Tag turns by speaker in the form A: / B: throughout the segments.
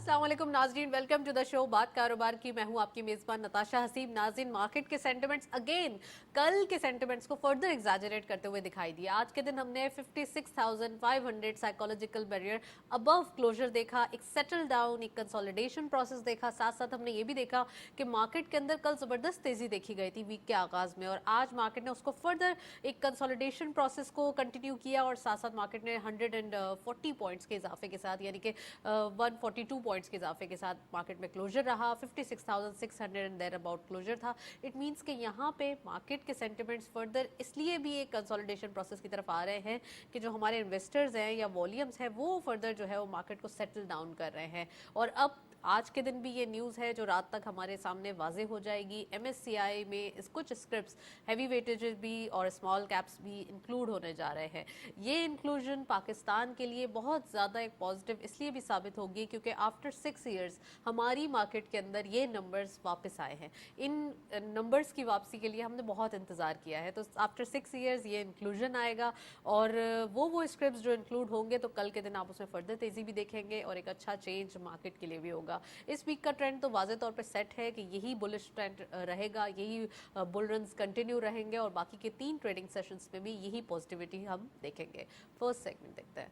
A: अस्सलाम वालेकुम नाज़रीन, वेलकम टू द शो बात कारोबार की। मैं हूं आपकी मेज़बान नताशा हसीब। नाज़रीन, मार्केट के सेंटिमेंट्स अगेन कल के सेंटिमेंट्स को फर्दर एग्जैजरेट करते हुए दिखाई दिया। आज के दिन हमने 56,500 साइकोलॉजिकल बैरियर अबव क्लोजर देखा, एक सेटल डाउन, एक कंसोलिडेशन प्रोसेस देखा। साथ साथ हमने ये भी देखा कि मार्केट के अंदर कल ज़बरदस्त तेज़ी देखी गई थी वीक के आगाज़ में, और आज मार्केट ने उसको फर्दर एक कंसोलिडेशन प्रोसेस को कंटिन्यू किया, और साथ साथ मार्केट ने 140 पॉइंट्स के इजाफे के साथ, यानी कि 142 पॉइंट्स के इजाफे के साथ मार्केट में क्लोजर रहा। 56,600 एंड देयर अबाउट क्लोजर था। इट मींस कि यहाँ पे मार्केट के सेंटिमेंट्स फर्दर इसलिए भी एक कंसोलिडेशन प्रोसेस की तरफ आ रहे हैं कि जो हमारे इन्वेस्टर्स हैं या वॉल्यूम्स हैं वो फर्दर जो है वो मार्केट को सेटल डाउन कर रहे हैं। और अब आज के दिन भी ये न्यूज़ है जो रात तक हमारे सामने वाज़ेह हो जाएगी। MSCI में कुछ स्क्रिप्ट्स हैवी वेटेजेस भी और स्मॉल कैप्स भी इंक्लूड होने जा रहे हैं। ये इंक्लूजन पाकिस्तान के लिए बहुत ज़्यादा एक पॉजिटिव इसलिए भी साबित होगी क्योंकि आफ्टर 6 इयर्स हमारी मार्केट के अंदर ये नंबर्स वापस आए हैं। इन नंबर्स की वापसी के लिए हमने बहुत इंतज़ार किया है, तो आफ्टर 6 इयर्स ये इंक्लूजन आएगा, और वो स्क्रिप्ट्स जो इंक्लूड होंगे तो कल के दिन आप उसमें फर्दर तेज़ी भी देखेंगे और एक अच्छा चेंज मार्केट के लिए भी होगा। इस वीक का ट्रेंड तो वाज़े तौर पे सेट है कि यही बुलिश ट्रेंड रहेगा, यही बुल रन्स कंटिन्यू रहेंगे, और बाकी के 3 ट्रेडिंग सेशंस में भी यही पॉजिटिविटी हम देखेंगे। फर्स्ट सेगमेंट देखते हैं।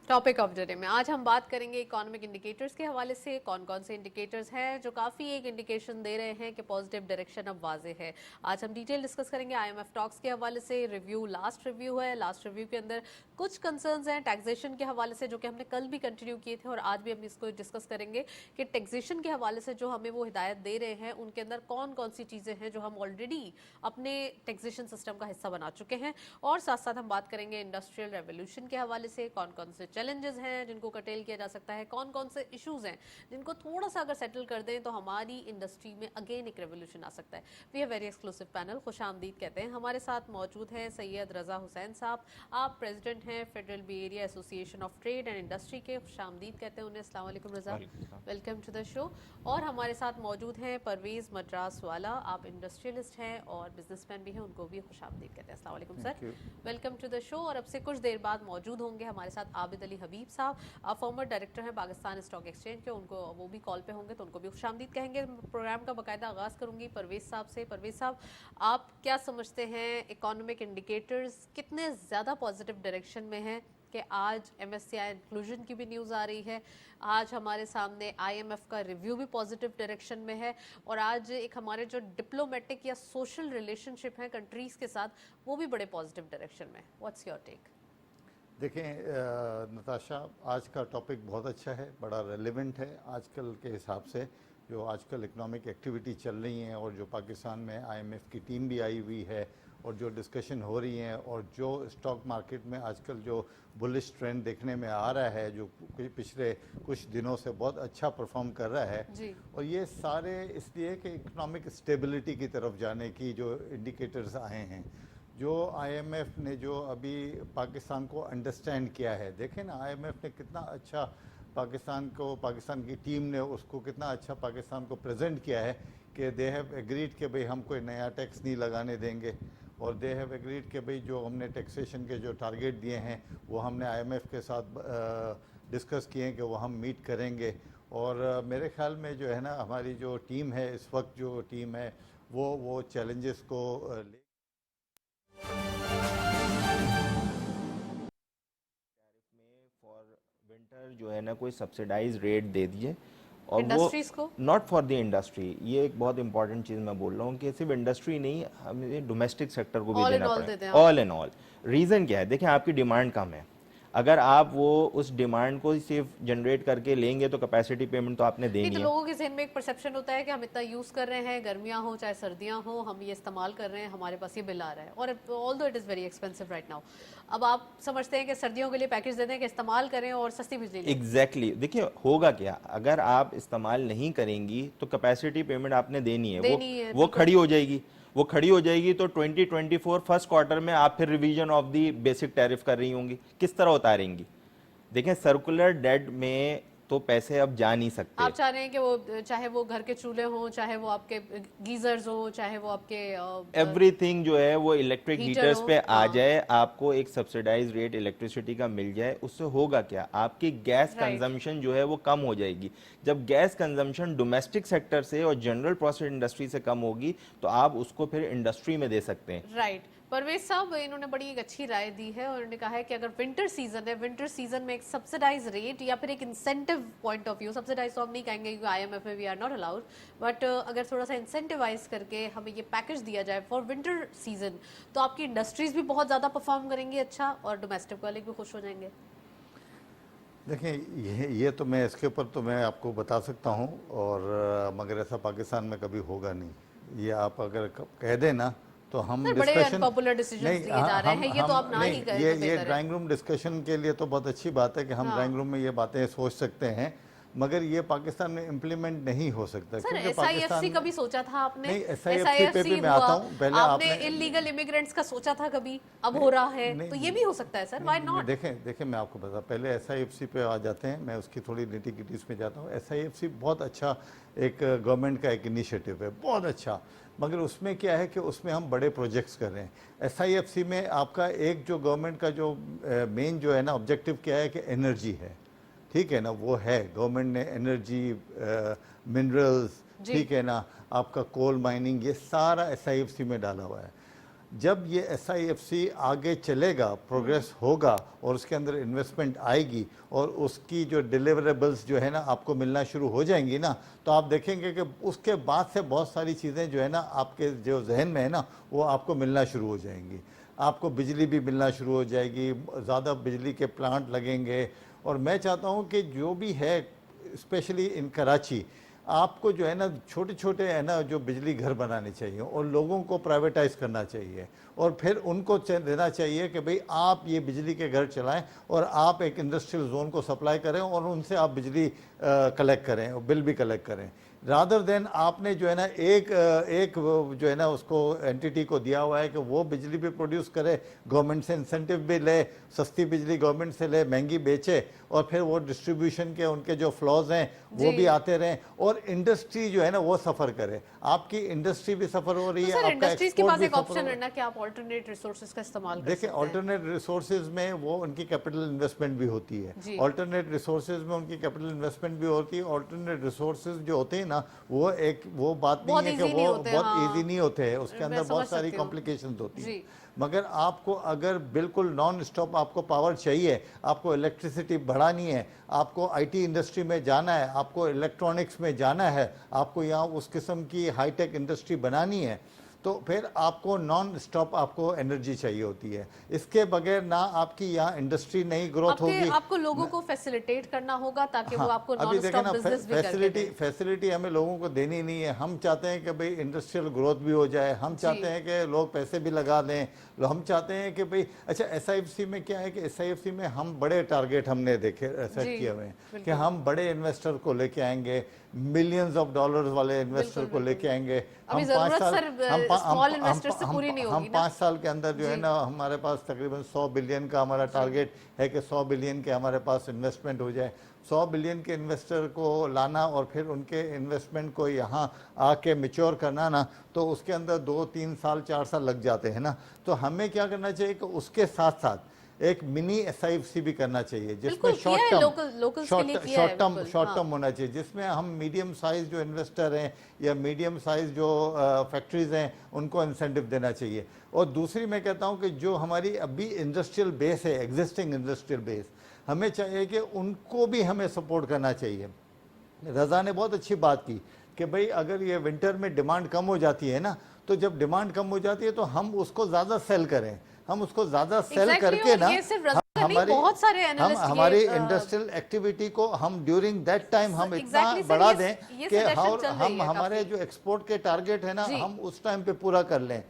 A: टॉपिक ऑफ द डे में आज हम बात करेंगे इकोनॉमिक इंडिकेटर्स के हवाले से। कौन कौन से इंडिकेटर्स हैं जो काफ़ी एक इंडिकेशन दे रहे हैं कि पॉजिटिव डायरेक्शन अब वाजे है। आज हम डिटेल डिस्कस करेंगे IMF टॉक्स के हवाले से। रिव्यू लास्ट रिव्यू है, लास्ट रिव्यू के अंदर कुछ कंसर्न्स हैं टैक्सेशन के हवाले से जो कि हमने कल भी कंटिन्यू किए थे, और आज भी हम इसको डिस्कस करेंगे कि टैक्सेशन के हवाले से जो हमें वो हिदायत दे रहे हैं उनके अंदर कौन कौन सी चीज़ें हैं जो हम ऑलरेडी अपने टैक्सेशन सिस्टम का हिस्सा बना चुके हैं। और साथ साथ हम बात करेंगे इंडस्ट्रियल रेवोल्यूशन के हवाले से, कौन कौन से चैलेंजेस हैं जिनको कटेल किया जा सकता है, कौन कौन से इश्यूज हैं जिनको थोड़ा सा अगर सेटल कर दें तो हमारी इंडस्ट्री में अगेन एक रेवोल्यूशन आ सकता है। We have very exclusive panel, खुशामदीद कहते हैं। हमारे साथ मौजूद हैं सैयद रज़ा हुसैन साहब, आप प्रेसिडेंट हैं Federal Bay Area Association of Trade and Industry के। खुशामदीद कहते हैं उन्हें। अस्सलाम वालेकुम Raza, welcome to the show. और हमारे साथ मौजूद हैं परवेज़ मद्रास वाला, आप इंडस्ट्रियलिस्ट हैं और बिजनेसमैन भी हैं, उनको भी खुशामदीद कहते हैं। अस्सलाम वालेकुम sir, welcome to the show. और अब से कुछ देर बाद मौजूद होंगे हमारे साथ आबिद अली हबीब साहब, आप फॉर्मर डायरेक्टर हैं पाकिस्तान स्टॉक एक्सचेंज के, उनको वो भी कॉल पे होंगे तो उनको भी खुशामदीद कहेंगे। प्रोग्राम का बाकायदा आगाज़ करूंगी परवेज़ साहब से। परवेज़ साहब, आप क्या समझते हैं इकोनॉमिक इंडिकेटर्स कितने ज़्यादा पॉजिटिव डायरेक्शन में हैं कि आज MSCI इंक्लूजन की भी न्यूज़ आ रही है, आज हमारे सामने IMF का रिव्यू भी पॉजिटिव डायरेक्शन में है, और आज एक हमारे जो डिप्लोमेटिक या सोशल रिलेशनशिप हैं कंट्रीज़ के साथ वो भी बड़े पॉजिटिव डायरेक्शन में। What's your take?
B: देखें नताशा, आज का टॉपिक बहुत अच्छा है, बड़ा रेलेवेंट है आजकल के हिसाब से। जो आजकल इकोनॉमिक एक्टिविटी चल रही हैं और जो पाकिस्तान में IMF की टीम भी आई हुई है और जो डिस्कशन हो रही हैं और जो स्टॉक मार्केट में आजकल जो बुलिश ट्रेंड देखने में आ रहा है जो पिछले कुछ दिनों से बहुत अच्छा परफॉर्म कर रहा है जी। और ये सारे इसलिए कि इकोनॉमिक स्टेबिलिटी की तरफ जाने की जो इंडिकेटर्स आए हैं, जो IMF ने जो अभी पाकिस्तान को अंडरस्टैंड किया है। देखें ना, IMF ने कितना अच्छा पाकिस्तान की टीम ने उसको कितना अच्छा पाकिस्तान को प्रेजेंट किया है कि दे हैव एग्रीड कि भाई हम कोई नया टैक्स नहीं लगाने देंगे, और दे हैव एग्रीड कि भाई जो हमने टैक्सेशन के जो टारगेट दिए हैं वो हमने IMF के साथ डिस्कस किए हैं कि वो हम मीट करेंगे। और मेरे ख्याल में जो है ना, हमारी जो टीम है इस वक्त, जो टीम है वो चैलेंजेस को
C: विंटर जो है ना कोई सब्सिडाइज रेट दे दिए, और वो नॉट फॉर द इंडस्ट्री। ये एक बहुत इंपॉर्टेंट चीज़ मैं बोल रहा हूँ कि सिर्फ इंडस्ट्री नहीं, हमें डोमेस्टिक सेक्टर को भी देना पड़ेगा। ऑल इन ऑल रीज़न क्या है? देखें, आपकी डिमांड कम है, अगर आप वो उस डिमांड को सिर्फ जनरेट करके लेंगे तो कैपेसिटी पेमेंट तो आपने देनी है।
A: तो लोगों के जहन में एक परसेप्शन होता है कि हम इतना यूज़ कर रहे हैं, गर्मियाँ हो चाहे सर्दियाँ हो, हम ये इस्तेमाल कर रहे हैं, हमारे पास ये बिल आ रहा है, और although it is very expensive right now. अब आप समझते हैं कि सर्दियों के लिए पैकेज दे दें कि इस्तेमाल करें और सस्ती बिजली लें।
C: एग्जैक्टली देखिए होगा क्या, अगर आप इस्तेमाल नहीं करेंगी तो कैपेसिटी पेमेंट आपने देनी है, वो खड़ी हो जाएगी। वो खड़ी हो जाएगी तो 2024 फर्स्ट क्वार्टर में आप फिर revision of the basic tariff कर रही होंगी, किस तरह उतारेंगी? देखें, सर्कुलर डेट में तो पैसे अब जा नहीं सकते।
A: आप चाह रहे हैं कि वो चाहे वो घर के चूल्हे हों, चाहे वो आपके गीजर्स हो, चाहे वो आपके
C: एवरीथिंग जो है वो इलेक्ट्रिक
A: हीटर
C: हीटर्स
A: हो,
C: पे आ
A: हाँ।
C: जाए, आपको एक सब्सिडाइज रेट इलेक्ट्रिसिटी का मिल जाए, उससे होगा क्या, आपकी गैस
A: राइट।
C: कंजम्पशन जो है वो कम हो जाएगी। जब गैस कंजम्पशन डोमेस्टिक सेक्टर से और जनरल प्रोसेस इंडस्ट्री से कम होगी तो आप उसको फिर इंडस्ट्री में दे सकते हैं।
A: राइट। परवेज साहब, इन्होंने बड़ी एक अच्छी राय दी है और उन्होंने कहा है कि अगर विंटर सीजन है, विंटर सीजन में एक सब्सिडाइज रेट या फिर एक incentive point of view, subsidise तो हम नहीं कहेंगे क्योंकि आईएमएफ में we are not allowed, but अगर थोड़ा सा इंसेंटिवाइज करके हमें ये पैकेज दिया जाए फॉर विंटर सीजन, तो आपकी इंडस्ट्रीज भी बहुत ज़्यादा परफॉर्म करेंगी अच्छा, और डोमेस्टिक वाले भी खुश हो जाएंगे।
B: देखिए ये तो मैं इसके ऊपर तो मैं आपको बता सकता हूँ, और मगर ऐसा पाकिस्तान में कभी होगा नहीं। ये आप अगर कह दें ना तो हम
A: सर, बड़े
B: डिस्कशन
A: अनपॉपुलर डिसीजंस लिए जा रहे हैं, ये तो आप ना ही करें तो
B: ये
A: बेहतर है।
B: ड्राइंग रूम डिस्कशन के लिए तो बहुत अच्छी बात है कि हम ड्राइंग रूम में ये बातें सोच सकते हैं, मगर ये पाकिस्तान में इम्प्लीमेंट नहीं हो सकता।
A: सर, एसआईएफसी कभी सोचा था आपने?
B: नहीं, एसआईएफसी पे भी मैं आता हूँ। पहले
A: आपने इलीगल इमिग्रेंट्स का सोचा था कभी? अब हो रहा है तो ये भी हो सकता है सर, व्हाई नॉट?
B: देखें मैं आपको बता, पहले एसआईएफसी पे आ जाते हैं, मैं उसकी थोड़ी निटी-गिटीज़ में जाता हूँ। एसआईएफसी बहुत अच्छा एक गवर्नमेंट का एक इनिशिएटिव है, बहुत अच्छा, मगर उसमें क्या है कि उसमें हम बड़े प्रोजेक्ट्स कर रहे हैं। एसआईएफसी में आपका एक जो गवर्नमेंट का जो मेन जो है ना ऑब्जेक्टिव क्या है कि एनर्जी है, ठीक है ना, वो है गवर्नमेंट ने एनर्जी, मिनरल्स, ठीक है ना, आपका कोल माइनिंग, ये सारा एसआईएफसी में डाला हुआ है। जब ये एसआईएफसी आगे चलेगा, प्रोग्रेस होगा और उसके अंदर इन्वेस्टमेंट आएगी और उसकी जो डिलीवरेबल्स जो है ना आपको मिलना शुरू हो जाएंगी ना, तो आप देखेंगे कि उसके बाद से बहुत सारी चीज़ें जो है ना आपके जो जहन में है ना वो आपको मिलना शुरू हो जाएंगी। आपको बिजली भी मिलना शुरू हो जाएगी, ज़्यादा बिजली के प्लांट लगेंगे। और मैं चाहता हूँ कि जो भी है, स्पेशली इन कराची, आपको जो है ना छोटे छोटे है ना जो बिजली घर बनाने चाहिए और लोगों को प्राइवेटाइज करना चाहिए और फिर उनको देना चाहिए कि भाई आप ये बिजली के घर चलाएं और आप एक इंडस्ट्रियल जोन को सप्लाई करें और उनसे आप बिजली कलेक्ट करें और बिल भी कलेक्ट करें, रादर देन आपने जो है ना एक जो है ना उसको एंटिटी को दिया हुआ है कि वो बिजली भी प्रोड्यूस करे, गवर्नमेंट से इंसेंटिव भी ले, सस्ती बिजली गवर्नमेंट से ले, महंगी बेचे और फिर वो डिस्ट्रीब्यूशन के उनके जो फ्लॉज हैं वो भी आते रहें और इंडस्ट्री जो है ना वो सफ़र करे। आपकी इंडस्ट्री भी सफ़र हो रही है,
A: सर,
B: आपका
A: इंडस्ट्रीज के
B: एक्सपोर्ट
A: पास
B: भी
A: एक
B: सफ़र
A: ऑप्शन है ना कि आप अल्टरनेट रिसोर्सेज का इस्तेमाल कर
B: देखिए,
A: सकते हैं।
B: अल्टरनेट रिसोर्सेज में वो उनकी कैपिटल इन्वेस्टमेंट भी होती है, अल्टरनेट रिसोर्सेज में उनकी कैपिटल इन्वेस्टमेंट भी होती है। अल्टरनेट रिसोर्सेज जो होते हैं ना वो बात नहीं है कि वो बहुत इजी नहीं होते हैं, उसके अंदर बहुत सारी कॉम्प्लिकेशंस होती हैं। मगर आपको अगर बिल्कुल नॉन स्टॉप आपको पावर चाहिए, आपको इलेक्ट्रिसिटी बढ़ानी है, आपको आईटी इंडस्ट्री में जाना है, आपको इलेक्ट्रॉनिक्स में जाना है, आपको यहाँ उस किस्म की हाईटेक इंडस्ट्री बनानी है, तो फिर आपको नॉन स्टॉप आपको एनर्जी चाहिए होती है। इसके बगैर ना आपकी यहाँ इंडस्ट्री नहीं ग्रोथ होगी।
A: आपको लोगों को फैसिलिटेट करना होगा ताकि वो आपको
B: अभी
A: नॉन
B: देखें
A: स्टॉप
B: ना,
A: बिजनेस भी करके
B: फैसिलिटी हमें लोगों को देनी नहीं है। हम चाहते हैं कि भाई इंडस्ट्रियल ग्रोथ भी हो जाए, हम चाहते हैं कि लोग पैसे भी लगा दें, हम चाहते हैं कि भाई अच्छा एसआईएफसी में क्या है कि एसआईएफसी में हम बड़े टारगेट हमने देखे सेट किए हुए हैं कि हम बड़े इन्वेस्टर को लेके आएंगे, मिलियंस ऑफ डॉलर्स वाले इन्वेस्टर को लेके आएंगे। हम 5 साल के अंदर जो है ना हमारे पास तकरीबन 100 बिलियन का हमारा टारगेट है कि 100 बिलियन के हमारे पास इन्वेस्टमेंट हो जाए। 100 बिलियन के इन्वेस्टर को लाना और फिर उनके इन्वेस्टमेंट को यहाँ आके मैच्योर करना ना, तो उसके अंदर 2-3 साल 4 साल लग जाते हैं ना। तो हमें क्या करना चाहिए कि उसके साथ साथ एक मिनी एसआईएफसी भी करना चाहिए जिसमें शॉर्ट टर्म होना चाहिए, जिसमें हम मीडियम साइज जो इन्वेस्टर हैं या मीडियम साइज जो फैक्ट्रीज हैं उनको इंसेंटिव देना चाहिए। और दूसरी मैं कहता हूं कि जो हमारी अभी इंडस्ट्रियल बेस है, एग्जिस्टिंग इंडस्ट्रियल बेस, हमें चाहिए कि उनको भी हमें सपोर्ट करना चाहिए। रज़ा ने बहुत अच्छी बात की कि भाई अगर ये विंटर में डिमांड कम हो जाती है ना, तो जब डिमांड कम हो जाती है तो हम उसको ज़्यादा सेल करें, हम उसको ज़्यादा सेल करके ना हमारी इंडस्ट्रियल एक्टिविटी को हम ड्यूरिंग दैट टाइम हम इतना बढ़ा दें कि हम हमारे जो एक्सपोर्ट के टारगेट है ना हम उस टाइम पे पूरा कर लें।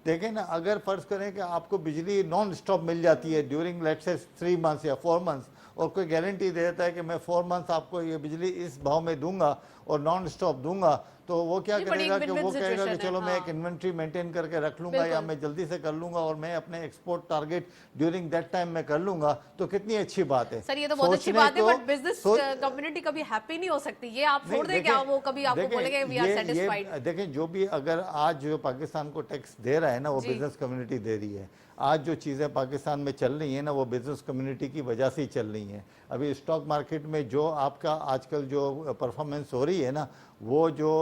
B: देखें ना, अगर फर्ज करें कि आपको बिजली नॉन स्टॉप मिल जाती है ड्यूरिंग लेट्स से 3 मंथ्स या 4 मंथ्स, और कोई गारंटी दे देता है कि मैं 4 मंथ आपको ये बिजली इस भाव में दूंगा और नॉन स्टॉप दूंगा, तो वो क्या करेगा कि वो कहेगा कि चलो मैं एक इन्वेंट्री मेंटेन करके रख लूंगा या मैं जल्दी से कर लूंगा और मैं अपने export target during that time में कर लूंगा, तो कितनी अच्छी बात है।
A: सर ये तो बहुत अच्छी बात है, बट बिजनेस कम्युनिटी कभी हैप्पी नहीं हो सकती, ये आप छोड़ दें क्या, वो कभी आपको बोलेंगे वी आर सेटिस्फाइड।
B: देखें जो भी अगर आज जो पाकिस्तान को टैक्स दे रहा है ना वो बिजनेस कम्युनिटी दे रही है। आज जो चीज़ें पाकिस्तान में चल रही हैं ना वो बिजनेस कम्युनिटी की वजह से ही चल रही हैं। अभी स्टॉक मार्केट में जो आपका आजकल जो परफॉर्मेंस हो रही है ना, वो जो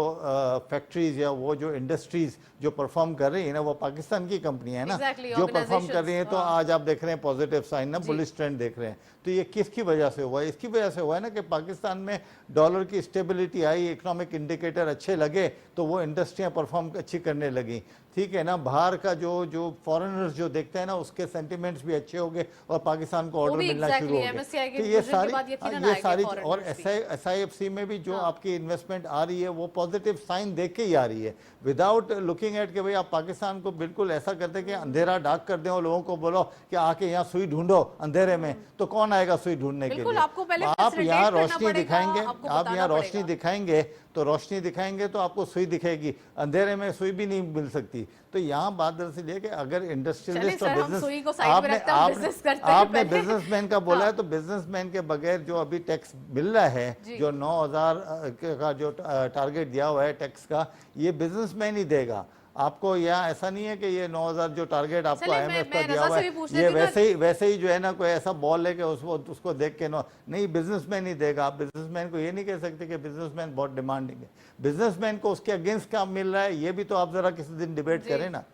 B: फैक्ट्रीज या वो जो इंडस्ट्रीज जो परफॉर्म कर रही है ना वो पाकिस्तान की कंपनी है ना, जो परफॉर्म कर रही है। तो आज आप देख रहे हैं पॉजिटिव साइन ना, बुलिश ट्रेंड देख रहे हैं। तो ये किसकी वजह से हुआ है? इसकी वजह से हुआ है ना कि पाकिस्तान में डॉलर की स्टेबिलिटी आई, इकोनॉमिक इंडिकेटर अच्छे लगे तो वो इंडस्ट्रियां परफॉर्म अच्छी करने लगी, ठीक है ना। बाहर का जो फॉरेनर्स जो देखते हैं ना उसके सेंटिमेंट्स भी अच्छे हो गए और पाकिस्तान को ऑर्डर मिलना शुरू हो गए। तो ये सारी और SIFC में भी जो आपकी इन्वेस्टमेंट आ रही है वो पॉजिटिव साइन देख के ही आ रही है, विदाउट लुकिंग एट कि भाई आप पाकिस्तान को बिल्कुल ऐसा करते कि अंधेरा डाक कर दें और लोगों को बोलो कि आके यहाँ सुई ढूंढो अंधेरे में, तो कौन आएगा सुई ढूंढने के लिए? आप यहाँ रोशनी दिखाएंगे, आप यहाँ रोशनी दिखाएंगे तो रोशनी दिखाएंगे तो आपको सुई दिखेगी, अंधेरे में सुई भी नहीं मिल सकती। तो यहाँ बात दरअसल ये कि अगर इंडस्ट्रियलिस्ट और बिजनेस आपने बिजनेसमैन का बोला है, तो बिजनेसमैन के बगैर जो अभी टैक्स मिल रहा है, जो 9,000 का जो टारगेट दिया हुआ है टैक्स का, ये बिजनेसमैन ही देगा आपको। यहाँ ऐसा नहीं है कि ये 9,000 जो टारगेट आपको IMF का दिया हुआ है ये वैसे ही जो है ना कोई ऐसा बॉल है कि उसको देख के नहीं, बिजनेसमैन ही देगा। आप बिजनेसमैन को ये नहीं कह सकते कि बिजनेसमैन बहुत डिमांडिंग है। बिजनेसमैन को उसके अगेंस्ट काम मिल रहा है, ये भी तो आप जरा किसी दिन डिबेट करें ना।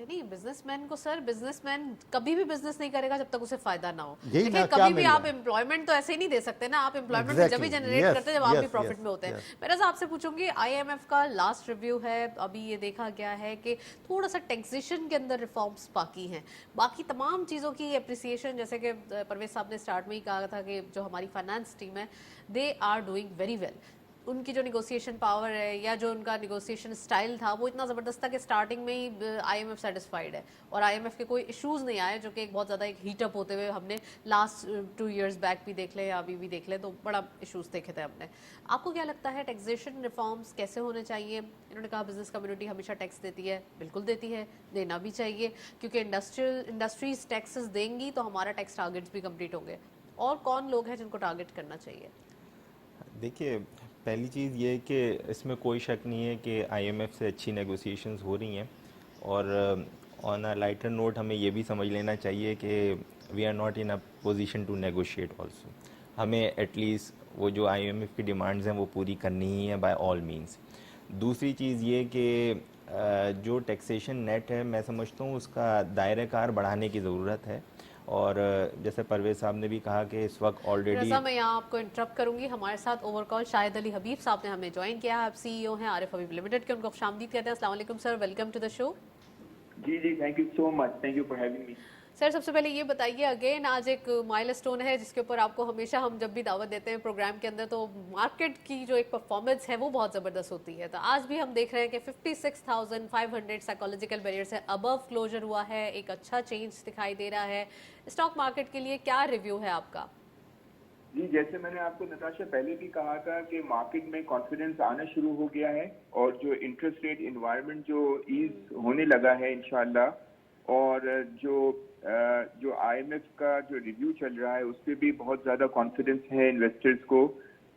A: नहीं, बिजनेसमैन को सर, बिजनेसमैन कभी भी बिजनेस नहीं करेगा जब तक उसे फायदा ना हो। देखिए कभी भी आप एम्प्लॉयमेंट तो ऐसे ही नहीं दे सकते ना, आप एम्प्लॉयमेंट जब भी जनरेट करते हैं जब आप भी प्रॉफिट में होते हैं। मेरा आपसे पूछूंगी, IMF का लास्ट रिव्यू है, अभी ये देखा गया है कि थोड़ा सा टैक्सेशन के अंदर रिफॉर्म्स बाकी हैं, बाकी तमाम चीज़ों की एप्रिसिएशन, जैसे कि परवेज साहब ने स्टार्ट में ही कहा था कि जो हमारी फाइनेंस टीम है they are doing very well. उनकी जो निगोशिएशन पावर है या जो उनका निगोशिएशन स्टाइल था वो इतना ज़बरदस्त था कि स्टार्टिंग में ही IMF सेटिस्फाइड है और IMF के कोई इश्यूज़ नहीं आए, जो कि एक बहुत ज़्यादा एक हीटअप होते हुए हमने लास्ट 2 years बैक भी देख ले या अभी भी देख ले तो बड़ा इश्यूज़ देखे थे हमने। आपको क्या लगता है टैक्सेशन रिफॉर्म्स कैसे होने चाहिए? इन्होंने कहा बिजनेस कम्युनिटी हमेशा टैक्स देती है, बिल्कुल देती है, देना भी चाहिए, क्योंकि इंडस्ट्रीज टैक्सेस देंगी तो हमारा टैक्स टारगेट्स भी कंप्लीट होंगे। और कौन लोग हैं जिनको टारगेट करना चाहिए?
C: देखिए, पहली चीज़ ये कि इसमें कोई शक नहीं है कि IMF से अच्छी नेगोशिएशंस हो रही हैं और ऑन अ लाइटर नोट हमें ये भी समझ लेना चाहिए कि we are not in a position to negotiate also. हमें एटलीस्ट वो जो IMF की डिमांड्स हैं वो पूरी करनी ही है बाय ऑल मींस। दूसरी चीज़ ये कि जो टैक्सेशन नेट है मैं समझता हूँ उसका दायरे कार बढ़ाने की ज़रूरत है और जैसे परवेज साहब ने भी कहा कि इस वक्त ऑलरेडी
A: मैं यहाँ आपको इंटरप्ट करूंगी, हमारे साथ ओवरकॉल शाहिद अली हबीब साहब ने हमें ज्वाइन किया है। आप CEO हैं आरिफ हबीब लिमिटेड के, उनको खुशामदीद कहते हैं। अस्सलाम वालेकुम sir, welcome to the show.
D: जी thank you so much, thank you for having me.
A: Sir सबसे पहले ये बताइए, अगेन आज एक माइलस्टोन है जिसके ऊपर आपको हमेशा हम जब भी दावत देते हैं प्रोग्राम के अंदर, तो मार्केट की जो एक परफॉर्मेंस है वो बहुत ज़बरदस्त होती है। तो आज भी हम देख रहे हैं कि 56,500 साइकोलॉजिकल बैरियर से अबव क्लोजर हुआ है, एक अच्छा चेंज दिखाई दे रहा है। स्टॉक मार्केट के लिए क्या रिव्यू है आपका?
D: जी, जैसे मैंने आपको नताशा पहले भी कहा था कि मार्केट में कॉन्फिडेंस आना शुरू हो गया है और जो इंटरेस्ट रेट इन्वायरमेंट जो ईज होने लगा है इंशाल्लाह, और जो IMF का जो रिव्यू चल रहा है उस पर भी बहुत ज़्यादा कॉन्फिडेंस है इन्वेस्टर्स को।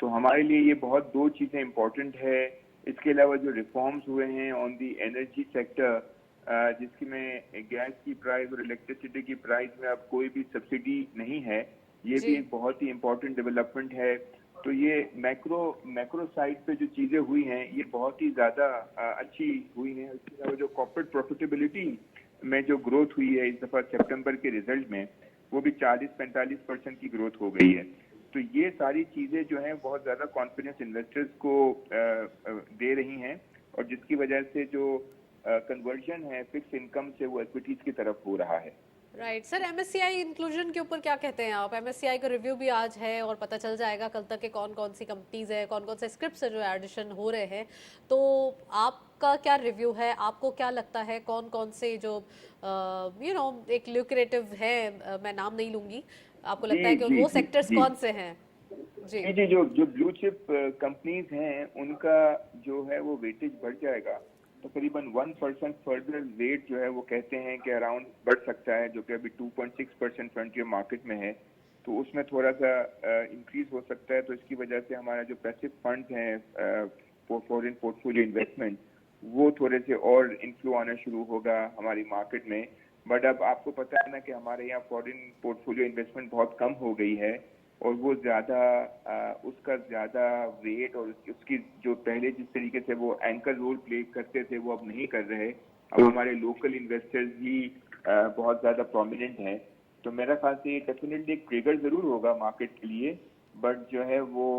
D: तो हमारे लिए ये बहुत दो चीज़ें इम्पोर्टेंट है। इसके अलावा जो रिफॉर्म्स हुए हैं ऑन दी एनर्जी सेक्टर, जिसकी में गैस की प्राइस और इलेक्ट्रिसिटी की प्राइस में अब कोई भी सब्सिडी नहीं है, ये भी एक बहुत ही इम्पोर्टेंट डेवलपमेंट है। तो ये मैक्रो साइड पे जो चीज़ें हुई हैं ये बहुत ही ज़्यादा अच्छी हुई हैं। इसके अलावा जो कॉर्पोरेट प्रॉफिटेबिलिटी में जो ग्रोथ हुई है इस दफ़ा सितंबर के रिजल्ट में, वो भी 40-45% की ग्रोथ हो गई है। तो ये सारी चीज़ें जो हैं बहुत ज़्यादा कॉन्फिडेंस इन्वेस्टर्स को दे रही हैं और जिसकी वजह से जो कन्वर्जन है फिक्स इनकम से वो इक्विटीज की तरफ हो रहा है।
A: राइट सर, MSCI इंक्लूजन के ऊपर क्या कहते हैं आप? MSCI का रिव्यू भी आज है और पता चल जाएगा कल तक के कौन कौन सी कंपनीज है, कौन कौन से स्क्रिप्ट से जो एडिशन हो रहे हैं। तो आपका क्या रिव्यू है? आपको क्या लगता है कौन कौन से जो एक ल्यूक्रेटिव है, मैं नाम नहीं लूँगी, आपको लगता है कि वो सेक्टर्स कौन से हैं?
D: जी जी, जो ब्लू चिप कंपनीज हैं उनका जो है वो वेटेज बढ़ जाएगा, तकरीबन 1% फर्दर वेट जो है वो कहते हैं कि अराउंड बढ़ सकता है, जो कि अभी 2.6% फ्रंटियर मार्केट में है, तो उसमें थोड़ा सा इंक्रीज हो सकता है। तो इसकी वजह से हमारा जो पैसिव फंड्स हैं फॉरेन पोर्टफोलियो इन्वेस्टमेंट, वो थोड़े से और इन्फ्लो आना शुरू होगा हमारी मार्केट में। बट अब आपको पता है ना कि हमारे यहाँ फॉरेन पोर्टफोलियो इन्वेस्टमेंट बहुत कम हो गई है, और वो ज़्यादा उसका ज़्यादा वेट और उसकी जो पहले जिस तरीके से वो एंकर रोल प्ले करते थे वो अब नहीं कर रहे। अब हमारे लोकल इन्वेस्टर्स भी बहुत ज़्यादा प्रोमिनेंट हैं। तो मेरा ख्याल से ये डेफिनेटली एक ट्रिगर ज़रूर होगा मार्केट के लिए, बट जो है वो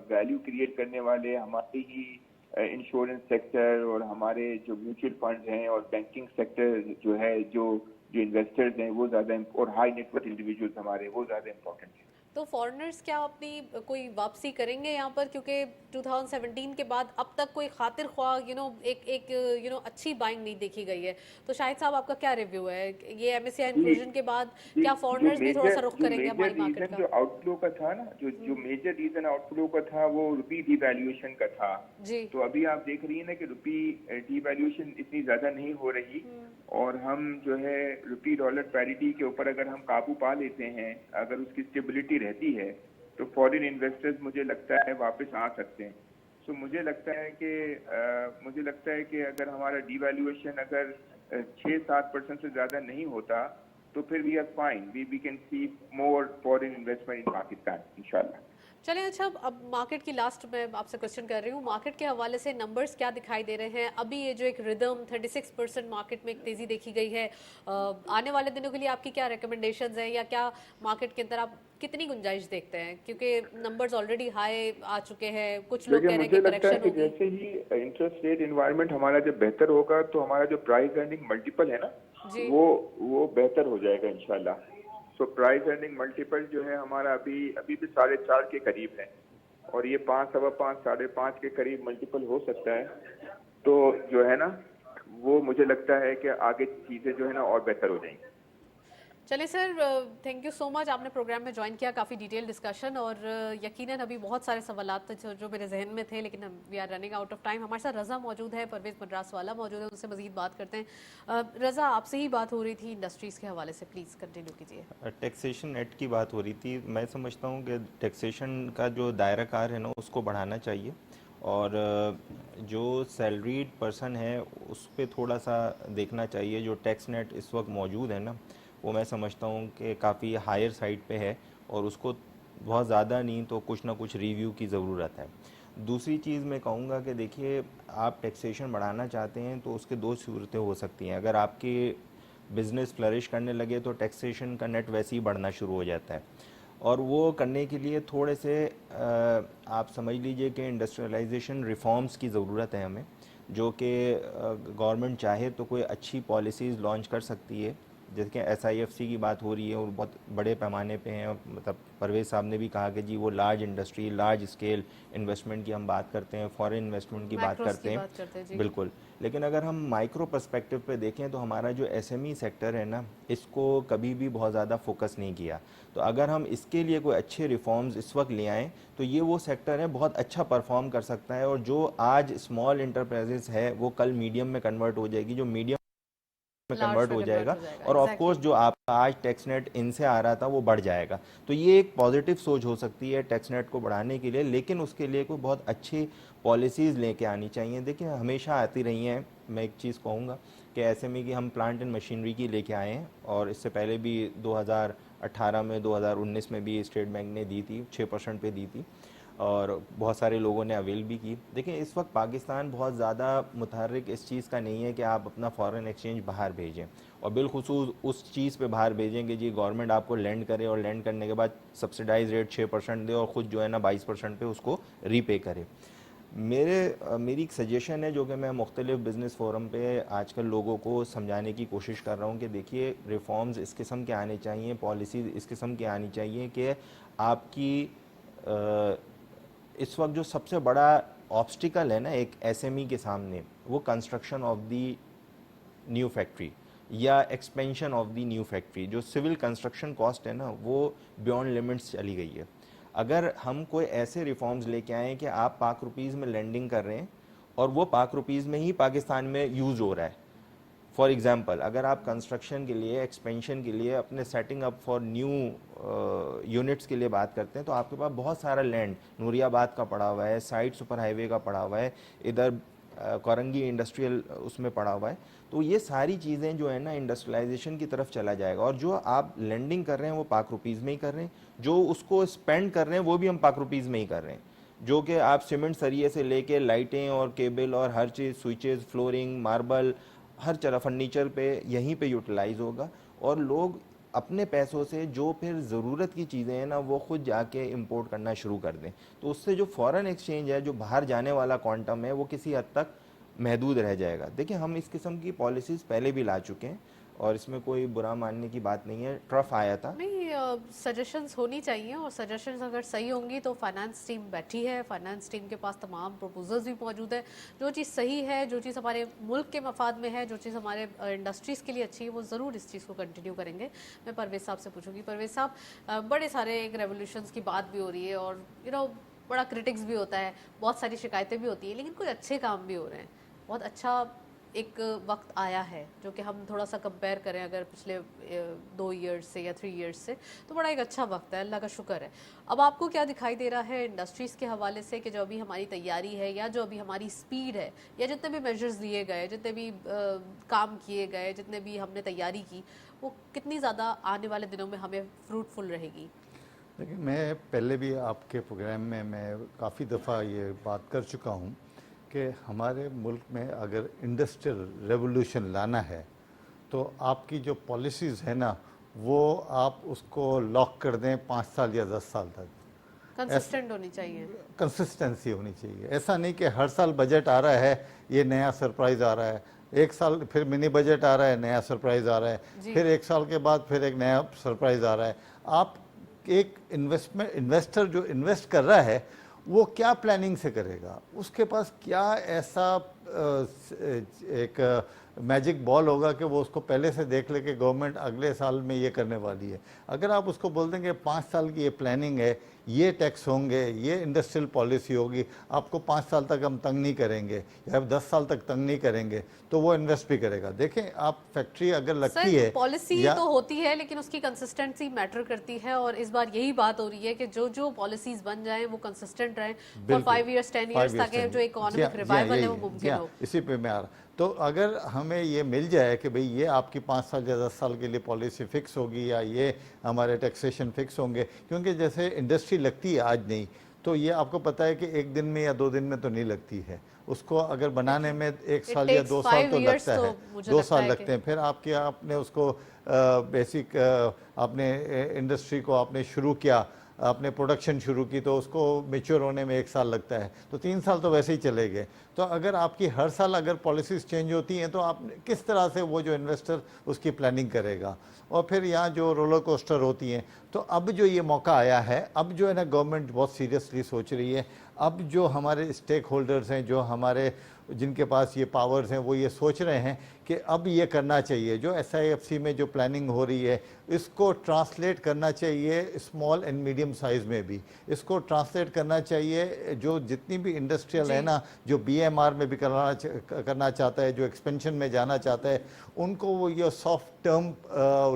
D: वैल्यू क्रिएट करने वाले हमारे ही इंश्योरेंस सेक्टर और हमारे जो म्यूचुअल फंड्स हैं और बैंकिंग सेक्टर जो है, जो इन्वेस्टर्स हैं वो ज़्यादा, और हाई नेटवर्थ इंडिविजुअल्स हमारे, वो ज़्यादा इंपॉर्टेंट है।
A: तो फॉरेनर्स क्या अपनी कोई वापसी करेंगे यहाँ पर, क्योंकि 2017 के बाद अब तक कोई खातिर ख्वाह एक अच्छी बाइंग नहीं देखी गई है। तो शाहिद साहब, आपका क्या रिव्यू है ये MSCI इंक्लूजन के बाद? क्या फॉरेनर्स भी थोड़ा सा रुख करेंगे हमारी मार्केट का?
D: जो आउटफ्लो का था ना, जो मेजर रीजन आउटफ्लो का था वो रुपी डिवैल्यूएशन का था जी। तो अभी आप देख रही है ना कि रुपी डिवैल्यूएशन इतनी ज्यादा नहीं हो रही, और हम जो है रुपी डॉलर पैरिटी के ऊपर अगर हम काबू पा लेते हैं, अगर उसकी स्टेबिलिटी रहती है, तो फॉरेन इन्वेस्टर्स मुझे लगता है वापस आ सकते हैं। सो मुझे लगता है कि अगर हमारा डिवैल्यूएशन अगर 6-7% से ज़्यादा नहीं होता, तो फिर we are fine, we can see more foreign investment in Pakistan इंशाल्लाह।
A: चलें, अच्छा अब मार्केट की लास्ट में आपसे क्वेश्चन कर रही हूँ। मार्केट के हवाले से नंबर्स क्या दिखाई दे रहे हैं अभी? ये जो एक रिदम 36% मार्केट में एक तेज़ी देखी गई है, आने वाले दिनों के लिए आपकी क्या रिकमेंडेशंस हैं, या क्या मार्केट के अंदर आप कितनी गुंजाइश देखते हैं? क्योंकि नंबर्स ऑलरेडी हाई आ चुके हैं, कुछ लोग कह रहे हैं कि करेक्शन होगी।
D: जैसे ही इंटरेस्ट रेट एनवायरनमेंट हमारा जब बेहतर होगा, तो हमारा जो प्राइस अर्निंग मल्टीपल है ना, वो बेहतर हो जाएगा इंशाल्लाह। तो प्राइस अर्निंग मल्टीपल जो है हमारा अभी भी 4.5 के करीब है, और ये 5, 5.25, 5.5 के करीब मल्टीपल हो सकता है। तो जो है ना, वो मुझे लगता है कि आगे चीज़ें जो है ना और बेहतर हो जाएंगी।
A: चलिए sir, thank you so much, आपने प्रोग्राम में ज्वाइन किया, काफ़ी डिटेल डिस्कशन, और यकीनन अभी बहुत सारे सवालात जो मेरे जहन में थे, लेकिन we are running out of time. हमारे साथ रज़ा मौजूद है, परवेज़ मद्रास वाला मौजूद है, उनसे मज़ीद बात करते हैं। रज़ा, आपसे ही बात हो रही थी इंडस्ट्रीज़ के हवाले से, प्लीज़ कंटिन्यू कीजिए।
C: टैक्सेशन एक्ट की बात हो रही थी। मैं समझता हूँ कि टैक्सेशन का जो दायरा कार है ना, उसको बढ़ाना चाहिए, और जो सैलरीड पर्सन है उस पर थोड़ा सा देखना चाहिए। जो टैक्स नेट इस वक्त मौजूद है ना, वो मैं समझता हूँ कि काफ़ी हायर साइड पे है, और उसको बहुत ज़्यादा नहीं तो कुछ ना कुछ रिव्यू की ज़रूरत है। दूसरी चीज़ मैं कहूँगा कि देखिए, आप टैक्सेशन बढ़ाना चाहते हैं तो उसके दो सूरतें हो सकती हैं। अगर आपके बिज़नेस फ्लरिश करने लगे तो टैक्सेशन का नेट वैसे ही बढ़ना शुरू हो जाता है, और वो करने के लिए थोड़े से आप समझ लीजिए कि इंडस्ट्रियलाइजेशन रिफॉर्म्स की ज़रूरत है हमें, जो कि गवर्नमेंट चाहे तो कोई अच्छी पॉलिसीज़ लॉन्च कर सकती है। जैसे कि SIFC की बात हो रही है, और बहुत बड़े पैमाने पे हैं। मतलब परवेज़ साहब ने भी कहा कि जी वो large industry, large scale investment की हम बात करते हैं, फॉरेन इन्वेस्टमेंट की बात करते हैं, बिल्कुल। लेकिन अगर हम माइक्रो पर्सपेक्टिव पे देखें तो हमारा जो SME सेक्टर है ना, इसको कभी भी बहुत ज़्यादा फोकस नहीं किया। तो अगर हम इसके लिए कोई अच्छे रिफॉर्म्स इस वक्त ले आएँ तो ये वो सेक्टर है बहुत अच्छा परफॉर्म कर सकता है, और जो आज स्मॉल इंटरप्राइजेस है वो कल मीडियम में कन्वर्ट हो जाएगी, जो मीडियम में कन्वर्ट हो जाएगा, और ऑफ कोर्स जो आपका आज टैक्स नेट इनसे आ रहा था वो बढ़ जाएगा। तो ये एक पॉजिटिव सोच हो सकती है टैक्स नेट को बढ़ाने के लिए, लेकिन उसके लिए कोई बहुत अच्छी पॉलिसीज़ लेके आनी चाहिए। देखिए, हमेशा आती रही हैं। मैं एक चीज़ कहूँगा कि SME की हम प्लांट एंड मशीनरी की लेके आए हैं, और इससे पहले भी 2018 में, 2019 में भी स्टेट बैंक ने दी थी, 6% पे दी थी, और बहुत सारे लोगों ने अवेल भी की। देखिए, इस वक्त पाकिस्तान बहुत ज़्यादा मुतहर्रिक इस चीज़ का नहीं है कि आप अपना फॉरेन एक्सचेंज बाहर भेजें, और बिलखुसूस उस चीज़ पे बाहर भेजें कि जी गवर्नमेंट आपको लैंड करे, और लैंड करने के बाद सब्सिडाइज रेट 6% दे, और ख़ुद जो है ना 22% पे उसको रीपे करे। मेरी एक सजेशन है जो कि मैं मुख्तलिफ बिज़नेस फोरम पे आजकल लोगों को समझाने की कोशिश कर रहा हूँ कि देखिए, रिफॉर्म्स इस किस्म के आने चाहिए, पॉलिसीज़ इस किस्म की आनी चाहिए कि आपकी इस वक्त जो सबसे बड़ा ऑब्स्टिकल है ना एक SME के सामने, वो construction of the new factory. या expansion of the new factory, जो सिविल कंस्ट्रक्शन कॉस्ट है ना वो बियॉन्ड लिमिट्स चली गई है। अगर हम कोई ऐसे रिफॉर्म्स लेके आए कि आप पाक रुपीज़ में लैंडिंग कर रहे हैं और वो पाक रुपीज़ में ही पाकिस्तान में यूज़ हो रहा है। फॉर एग्जांपल, अगर आप कंस्ट्रक्शन के लिए, एक्सपेंशन के लिए, अपने setting up for new units के लिए बात करते हैं, तो आपके पास बहुत सारा लैंड नूरियाबाद का पड़ा हुआ है, साइड सुपर हाईवे का पड़ा हुआ है, इधर कोरंगी इंडस्ट्रियल उसमें पड़ा हुआ है। तो ये सारी चीज़ें जो है ना इंडस्ट्रियलाइजेशन की तरफ चला जाएगा, और जो आप लैंडिंग कर रहे हैं वो पाक रुपीज़ में ही कर रहे हैं, जो उसको स्पेंड कर रहे हैं वो भी हम पाक रुपीज़ में ही कर रहे हैं। जो कि आप सीमेंट सरिये से लेके लाइटें और केबल और हर चीज़, स्विचेस, फ्लोरिंग, मार्बल, हर तरह फर्नीचर पे यहीं पे यूटिलाइज होगा, और लोग अपने पैसों से जो फिर ज़रूरत की चीज़ें हैं ना वो खुद जाके इंपोर्ट करना शुरू कर दें। तो उससे जो फॉरेन एक्सचेंज है, जो बाहर जाने वाला क्वांटम है, वो किसी हद तक महदूद रह जाएगा। देखिए, हम इस किस्म की पॉलिसीज़ पहले भी ला चुके हैं और इसमें कोई बुरा मानने की बात नहीं है। ट्रफ आया था,
A: नहीं, सजेशंस होनी चाहिए, और सजेशंस अगर सही होंगी तो फाइनेंस टीम बैठी है, फाइनेंस टीम के पास तमाम प्रपोजल्स भी मौजूद है। जो चीज़ सही है, जो चीज़ हमारे मुल्क के मफाद में है, जो चीज़ हमारे इंडस्ट्रीज़ के लिए अच्छी है, वो ज़रूर इस चीज़ को कंटिन्यू करेंगे। मैं परवेज़ साहब से पूछूंगी। परवेज़ साहब, बड़े सारे एक रेवोल्यूशंस की बात भी हो रही है, और बड़ा क्रिटिक्स भी होता है, बहुत सारी शिकायतें भी होती हैं, लेकिन कुछ अच्छे काम भी हो रहे हैं। बहुत अच्छा एक वक्त आया है जो कि हम थोड़ा सा कंपेयर करें अगर पिछले 2 ईयर्स से या 3 ईयर्स से, तो बड़ा एक अच्छा वक्त है, अल्लाह का शुक्र है। अब आपको क्या दिखाई दे रहा है इंडस्ट्रीज़ के हवाले से कि जो अभी हमारी तैयारी है, या जो अभी हमारी स्पीड है, या जितने भी मेजर्स लिए गए, जितने भी काम किए गए, जितने भी हमने तैयारी की, वो कितनी ज़्यादा आने वाले दिनों में हमें फ्रूटफुल रहेगी?
B: देखिए, मैं पहले भी आपके प्रोग्राम में मैं काफ़ी दफ़ा ये बात कर चुका हूँ कि हमारे मुल्क में अगर इंडस्ट्रियल रेवोल्यूशन लाना है तो आपकी जो पॉलिसीज़ है ना वो आप उसको लॉक कर दें 5 साल या 10 साल तक।
A: कंसिस्टेंट होनी चाहिए,
B: कंसिस्टेंसी होनी चाहिए। ऐसा नहीं कि हर साल बजट आ रहा है, ये नया सरप्राइज़ आ रहा है, एक साल फिर मिनी बजट आ रहा है, नया सरप्राइज़ आ रहा है, फिर एक साल के बाद फिर एक नया सरप्राइज़ आ रहा है। आप एक इन्वेस्टर जो इन्वेस्ट कर रहा है वो क्या प्लानिंग से करेगा, उसके पास क्या ऐसा एक मैजिक बॉल होगा कि वो उसको पहले से देख ले कि गवर्नमेंट अगले साल में ये करने वाली है। अगर आप उसको बोल देंगे 5 साल की ये प्लानिंग है, ये टैक्स होंगे, ये इंडस्ट्रियल पॉलिसी होगी, आपको 5 साल तक हम तंग नहीं करेंगे या 10 साल तक तंग नहीं करेंगे, तो वो इन्वेस्ट भी करेगा। देखें, आप फैक्ट्री अगर लगती है,
A: पॉलिसी तो होती है लेकिन उसकी कंसिस्टेंसी मैटर करती है, और इस बार यही बात हो रही है कि जो पॉलिसीज बन जाएं वो कंसिस्टेंट रहें फॉर 5 इयर्स 10 इयर्स, ताकि जो इकोनॉमिक रिवाइवल है वो मुमकिन हो।
B: इसी पे मैं आ रहा। तो अगर हमें ये मिल जाए कि भाई ये आपकी 5 साल या 10 साल के लिए पॉलिसी फिक्स होगी, या ये हमारे टैक्सेशन फिक्स होंगे, क्योंकि जैसे इंडस्ट्री लगती है आज नहीं, तो ये आपको पता है कि एक दिन में या 2 दिन में तो नहीं लगती है। उसको अगर बनाने में 1 साल या 2 साल तो लगता है, 2 साल लगते हैं। फिर आपने उसको बेसिक आपने इंडस्ट्री को आपने शुरू किया, आपने प्रोडक्शन शुरू की, तो उसको मेच्योर होने में 1 साल लगता है, तो 3 साल तो वैसे ही चले गए। तो अगर आपकी हर साल अगर पॉलिसीज़ चेंज होती हैं तो आप किस तरह से वो जो इन्वेस्टर उसकी प्लानिंग करेगा। और फिर यहाँ जो रोलर कोस्टर होती हैं, तो अब जो ये मौका आया है, अब जो है ना गवर्नमेंट बहुत सीरियसली सोच रही है। अब जो हमारे स्टेक होल्डर्स हैं, जो हमारे जिनके पास ये पावर्स हैं, वो ये सोच रहे हैं कि अब ये करना चाहिए, जो SIFC में जो प्लानिंग हो रही है इसको ट्रांसलेट करना चाहिए स्मॉल एंड मीडियम साइज़ में भी, इसको ट्रांसलेट करना चाहिए जो जितनी भी इंडस्ट्रियल है ना, जो BMR में भी करना चाहता है, जो एक्सपेंशन में जाना चाहता है, उनको वो ये सॉफ्ट टर्म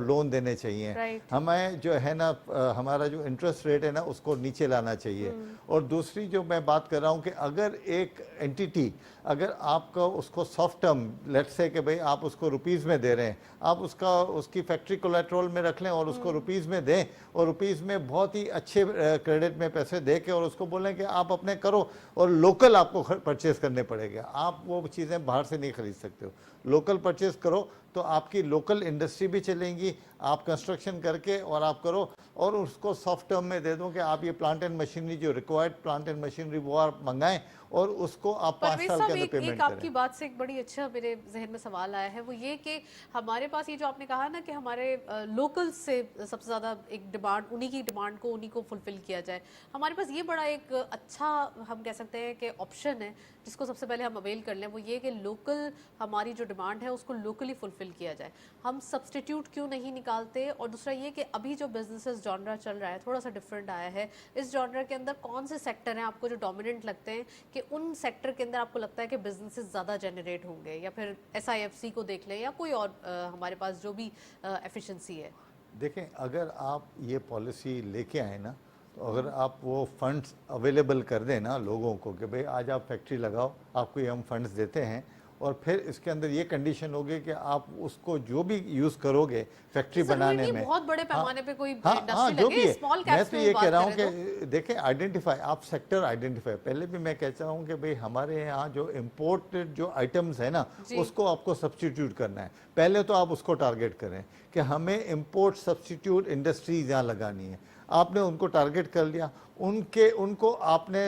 B: लोन देने चाहिए। हमें जो है ना हमारा जो इंटरेस्ट रेट है ना उसको नीचे लाना चाहिए। और दूसरी जो मैं बात कर रहा हूँ कि अगर एक एंटिटी, अगर आपका उसको सॉफ्ट टर्म, लेट्स से कि भाई आप उसको रुपीज़ में दे रहे हैं, आप उसकी फैक्ट्री कोलेट्रल में रख लें और उसको रुपीज़ में दें, और रुपीज़ में बहुत ही अच्छे क्रेडिट में पैसे दे के और उसको बोलें कि आप अपने करो, और लोकल आपको परचेज़ करने पड़ेगा। आप वो चीज़ें बाहर से नहीं खरीद सकते हो, लोकल परचेज़ करो तो आपकी लोकल इंडस्ट्री भी चलेंगी, आप कंस्ट्रक्शन करके और आप करो, और उसको सॉफ्ट टर्म में दे दो कि आप ये प्लांट एंड मशीनरी, जो रिक्वायर्ड प्लांट एंड मशीनरी वो आप मंगाएं, और उसको आप 5 साल के अंदर पेमेंट करें।
A: आपकी बात से एक बड़ी अच्छा मेरे जहन में सवाल आया है, वो ये कि हमारे पास ये जो आपने कहा ना कि हमारे लोकल से सबसे ज़्यादा एक डिमांड, उन्हीं की डिमांड को उन्हीं को फुलफिल किया जाए। हमारे पास ये बड़ा एक अच्छा हम कह सकते हैं कि ऑप्शन है जिसको सबसे पहले हम अवेल कर लें, वो ये कि लोकल हमारी जो डिमांड है उसको लोकली फुलफिल फिल किया जाए, हम सब्सटीट्यूट क्यों नहीं निकालते? और दूसरा ये कि अभी जो बिजनेसेस जॉनरा चल रहा है थोड़ा सा डिफरेंट आया है, इस जॉनरा के अंदर कौन से सेक्टर हैं आपको जो डोमिनेंट लगते हैं कि उन सेक्टर के अंदर आपको लगता है कि बिजनेसेस ज़्यादा जनरेट होंगे, या फिर SIFC को देख लें या कोई और हमारे पास जो भी एफिशिएंसी है?
B: देखें, अगर आप ये पॉलिसी लेके आए ना, तो अगर आप वो फंड्स अवेलेबल कर दें ना लोगों को कि भाई आज आप फैक्ट्री लगाओ, आपको ये हम फंड्स देते हैं, और फिर इसके अंदर ये कंडीशन होगी कि आप उसको जो भी यूज़ करोगे फैक्ट्री बनाने में,
A: बहुत बड़े पैमाने पे कोई
B: हाँ
A: इंडस्ट्री
B: जो
A: लगे,
B: भी है,
A: स्मॉल
B: मैं
A: कैप्स
B: तो
A: में
B: ये
A: बात
B: कह रहा हूँ
A: करें
B: कि देखें, आइडेंटिफाई, आप सेक्टर आइडेंटिफाई, पहले भी मैं कहता हूँ कि भाई हमारे यहाँ जो इम्पोर्टेड जो आइटम्स है ना, उसको आपको सब्सटीट्यूट करना है। पहले तो आप उसको टारगेट करें कि हमें इम्पोर्ट सब्सटीट्यूट इंडस्ट्रीज यहाँ लगानी है। आपने उनको टारगेट कर लिया, उनको आपने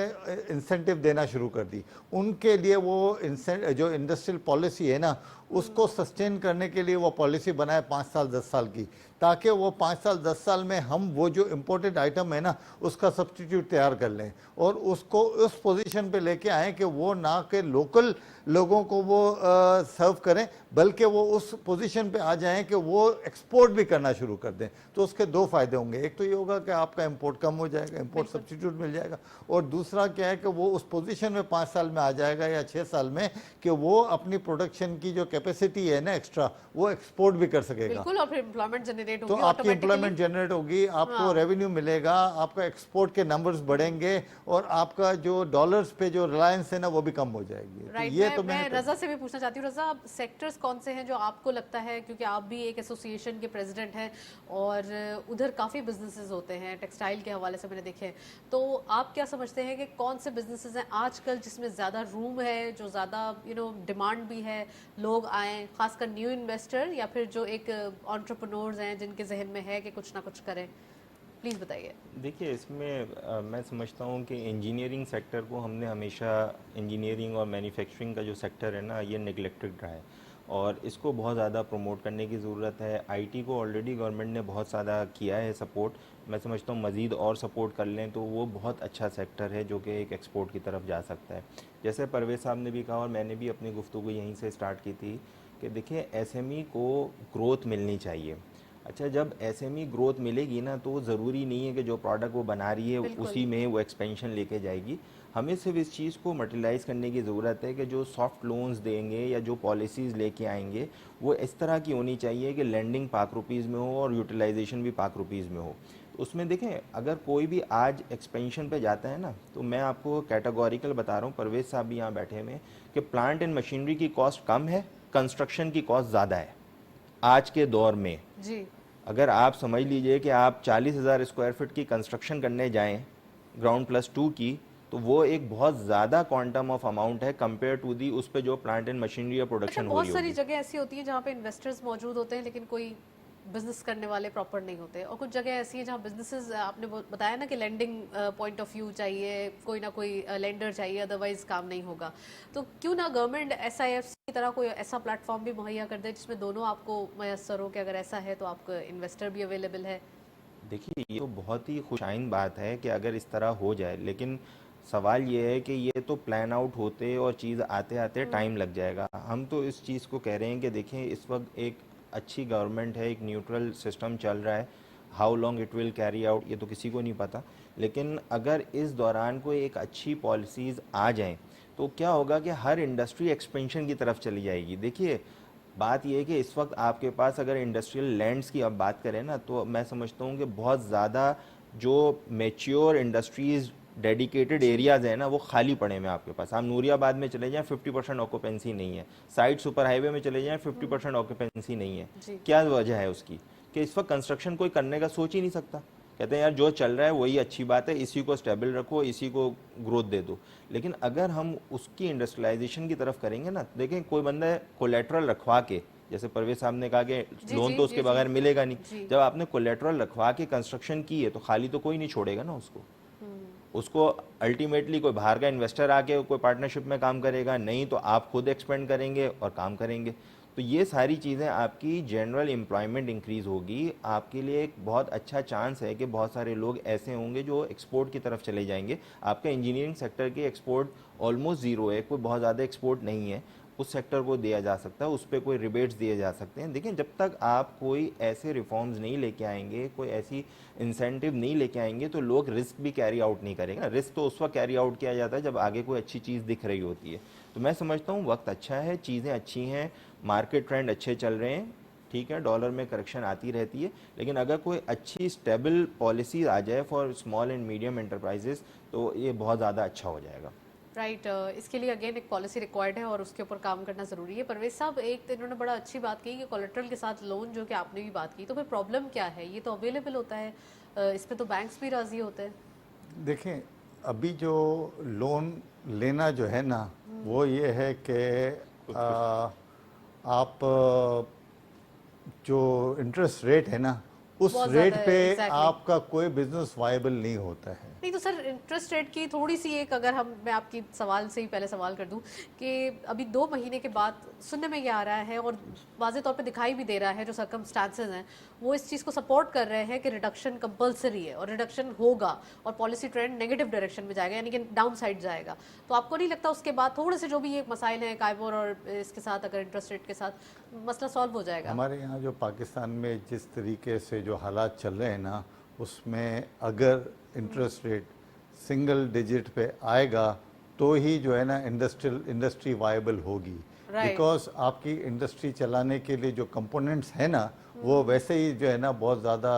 B: इंसेंटिव देना शुरू कर दी, उनके लिए वो जो इंडस्ट्रियल पॉलिसी है ना, उसको सस्टेन करने के लिए वो पॉलिसी बनाए 5 साल 10 साल की, ताकि वो 5 साल 10 साल में हम वो जो इम्पोर्टेड आइटम है ना, उसका सब्सटीट्यूट तैयार कर लें और उसको उस पोजीशन पे लेके आएँ कि वो ना कि लोकल लोगों को वो सर्व करें, बल्कि वो उस पोजीशन पे आ जाएं कि वो एक्सपोर्ट भी करना शुरू कर दें। तो उसके दो फ़ायदे होंगे, एक तो ये होगा कि आपका इंपोर्ट कम हो जाएगा, इंपोर्ट सब्सटीट्यूट मिल जाएगा, और दूसरा क्या है कि वो उस पोजीशन में 5 साल में आ जाएगा या 6 साल में कि वो अपनी प्रोडक्शन की जो कैपेसिटी है ना एक्स्ट्रा, वो एक्सपोर्ट भी कर सकेगा।
A: बिल्कुल, और फिर एम्प्लॉयमेंट जनरेट होगी,
B: तो आपकी एम्प्लॉयमेंट जनरेट होगी, आपको रेवेन्यू मिलेगा, आपका एक्सपोर्ट के नंबर्स बढ़ेंगे और आपका जो डॉलर्स पे जो रिलायंस है ना, वो भी कम हो जाएगी।
A: राइट,
B: ये तो
A: मैं रजा से भी पूछना चाहती हूँ। रजा, सेक्टर्स कौन से हैं जो आपको लगता है, क्योंकि आप भी एक एसोसिएशन के प्रेसिडेंट हैं और उधर काफ़ी बिजनेसेस होते हैं टेक्सटाइल के हवाले से मैंने देखे हैं, तो आप क्या समझते हैं कि कौन से बिजनेसेस हैं आजकल जिसमें ज़्यादा रूम है, जो ज़्यादा डिमांड भी है, लोग आएँ, खासकर न्यू इन्वेस्टर या फिर जो एक एंटरप्रेन्योर्स हैं जिनके जहन में है कि कुछ ना कुछ करें? प्लीज़ बताइए।
C: देखिए, इसमें मैं समझता हूँ कि इंजीनियरिंग सेक्टर को हमने हमेशा, इंजीनियरिंग और मैन्युफैक्चरिंग का जो सेक्टर है ना, ये नेगलेक्टेड रहा है और इसको बहुत ज़्यादा प्रमोट करने की ज़रूरत है। आईटी को ऑलरेडी गवर्नमेंट ने बहुत ज़्यादा किया है सपोर्ट, मैं समझता हूँ मज़ीद और सपोर्ट कर लें तो वो बहुत अच्छा सेक्टर है जो कि एक एक्सपोर्ट की तरफ जा सकता है। जैसे परवेज़ साहब ने भी कहा और मैंने भी अपनी गुफ्तगू यहीं से स्टार्ट की थी कि देखिए, एसएमई को ग्रोथ मिलनी चाहिए। अच्छा, जब एसएमई ग्रोथ मिलेगी ना, तो ज़रूरी नहीं है कि जो प्रोडक्ट वो बना रही है उसी में वो एक्सपेंशन लेके जाएगी। हमें सिर्फ इस चीज़ को मटेरियलाइज़ करने की ज़रूरत है कि जो सॉफ्ट लोन्स देंगे या जो पॉलिसीज़ लेके आएंगे वो इस तरह की होनी चाहिए कि लैंडिंग ₹5 में हो और यूटिलाइजेशन भी ₹5 में हो। तो उसमें देखें, अगर कोई भी आज एक्सपेंशन पे जाता है ना, तो मैं आपको कैटेगोरिकल बता रहा हूँ, परवेज़ साहब भी यहाँ बैठे हुए, कि प्लांट एंड मशीनरी की कॉस्ट कम है, कंस्ट्रक्शन की कॉस्ट ज़्यादा है आज के दौर में
A: जी।
C: अगर आप समझ लीजिए कि आप 40,000 स्क्वायर फीट की कंस्ट्रक्शन करने जाएं ग्राउंड+2 की, तो वो एक बहुत ज़्यादा क्वांटम ऑफ अमाउंट है कंपेयर टू दी उस पे जो प्लांट एंड मशीनरी या प्रोडक्शन हो रही
A: बहुत
C: होगी।
A: सारी जगह ऐसी होती है जहाँ पे इन्वेस्टर्स मौजूद होते हैं लेकिन कोई बिजनेस करने वाले प्रॉपर नहीं होते, और कुछ जगह ऐसी है जहाँ बिजनेसेस, आपने बताया ना कि लैंडिंग पॉइंट ऑफ व्यू चाहिए, कोई ना कोई लेंडर चाहिए, अदरवाइज काम नहीं होगा। तो क्यों ना गवर्नमेंट SIFC की तरह कोई ऐसा प्लेटफॉर्म भी मुहैया कर दे जिसमें दोनों आपको मैसर हो कि अगर ऐसा है तो आपको इन्वेस्टर भी अवेलेबल है।
C: देखिए, ये तो बहुत ही खुशाइन बात है कि अगर इस तरह हो जाए, लेकिन सवाल ये है कि ये तो प्लान आउट होते और चीज़ आते आते टाइम लग जाएगा। हम तो इस चीज़ को कह रहे हैं कि देखें, इस वक्त एक अच्छी गवर्नमेंट है, एक न्यूट्रल सिस्टम चल रहा है, how long it will carry out ये तो किसी को नहीं पता, लेकिन अगर इस दौरान कोई एक अच्छी पॉलिसीज़ आ जाएं तो क्या होगा कि हर इंडस्ट्री एक्सपेंशन की तरफ चली जाएगी। देखिए, बात यह है कि इस वक्त आपके पास अगर इंडस्ट्रियल लैंड्स की अब बात करें ना, तो मैं समझता हूँ कि बहुत ज़्यादा जो मेच्योर इंडस्ट्रीज़ डेडिकेटेड एरियाज़ हैं ना, वो खाली पड़े हैं आपके पास। आप नूरियाबाद में चले जाएं, 50% ऑक्यूपेंसी नहीं है। साइड सुपर हाईवे में चले जाएं, 50% ऑक्यूपेंसी नहीं है। क्या वजह है उसकी? कि इस वक्त कंस्ट्रक्शन कोई करने का सोच ही नहीं सकता। कहते हैं यार जो चल रहा है वही अच्छी बात है, इसी को स्टेबल रखो, इसी को ग्रोथ दे दो। लेकिन अगर हम उसकी इंडस्ट्रियलाइजेशन की तरफ करेंगे ना, देखें कोई बंदा कोलेट्रल रखवा के, जैसे परवेज साहब ने कहा कि लोन तो उसके बगैर मिलेगा नहीं, जब आपने कोलेट्रल रखवा के कंस्ट्रक्शन की है तो खाली तो कोई नहीं छोड़ेगा ना उसको अल्टीमेटली कोई बाहर का इन्वेस्टर आके कोई पार्टनरशिप में काम करेगा, नहीं तो आप खुद एक्सपेंड करेंगे और काम करेंगे। तो ये सारी चीज़ें आपकी जनरल एम्प्लॉयमेंट इंक्रीज़ होगी, आपके लिए एक बहुत अच्छा चांस है कि बहुत सारे लोग ऐसे होंगे जो एक्सपोर्ट की तरफ चले जाएंगे। आपका इंजीनियरिंग सेक्टर के एक्सपोर्ट ऑलमोस्ट ज़ीरो है, कोई बहुत ज़्यादा एक्सपोर्ट नहीं है। उस सेक्टर को दिया जा सकता है, उस पर कोई रिबेट्स दिए जा सकते हैं। देखिए, जब तक आप कोई ऐसे रिफॉर्म्स नहीं लेके आएंगे, कोई ऐसी इंसेंटिव नहीं लेके आएंगे, तो लोग रिस्क भी कैरी आउट नहीं करेंगे। रिस्क तो उस वक्त कैरी आउट किया जाता है जब आगे कोई अच्छी चीज़ दिख रही होती है। तो मैं समझता हूँ वक्त अच्छा है, चीज़ें अच्छी हैं, मार्केट ट्रेंड अच्छे चल रहे हैं, ठीक है, डॉलर में करेक्शन आती रहती है, लेकिन अगर कोई अच्छी स्टेबल पॉलिसी आ जाए for small and medium enterprises तो ये बहुत ज़्यादा अच्छा हो जाएगा।
A: राइट इसके लिए अगेन एक पॉलिसी रिक्वायर्ड है और उसके ऊपर काम करना ज़रूरी है। परवेज साहब, एक तो इन्होंने बड़ा अच्छी बात की कि कोलेट्रल के साथ लोन, जो कि आपने भी बात की, तो फिर प्रॉब्लम क्या है? ये तो अवेलेबल होता है, इस पर तो बैंक्स भी राज़ी होते हैं।
B: देखें, अभी जो लोन लेना जो है ना, वो ये है कि आप जो इंटरेस्ट रेट है ना, उस रेट पे आपका कोई बिजनेस वायबल नहीं होता है।
A: नहीं तो सर, इंटरेस्ट रेट की थोड़ी सी एक, अगर मैं आपकी सवाल से ही पहले सवाल कर दूं कि अभी 2 महीने के बाद सुनने में ये आ रहा है और वाज़े तौर पे दिखाई भी दे रहा है, जो सर्कमस्टांसेस हैं वो इस चीज़ को सपोर्ट कर रहे हैं कि रिडक्शन कंपलसरी है और रिडक्शन होगा और पॉलिसी ट्रेंड नेगेटिव डायरेक्शन में जाएगा, यानी कि डाउन साइड जाएगा। तो आपको नहीं लगता उसके बाद थोड़े से जो भी ये मसाइल हैं काइबोर और इसके साथ, अगर इंटरेस्ट रेट के साथ, मसला सॉल्व हो जाएगा?
B: हमारे यहाँ जो पाकिस्तान में जिस तरीके से जो हालात चल रहे हैं ना, उसमें अगर इंटरेस्ट रेट सिंगल डिजिट पे आएगा तो ही जो है ना इंडस्ट्री वायबल होगी। बिकॉज आपकी इंडस्ट्री चलाने के लिए जो कंपोनेंट्स है ना, वो वैसे ही जो है ना बहुत ज़्यादा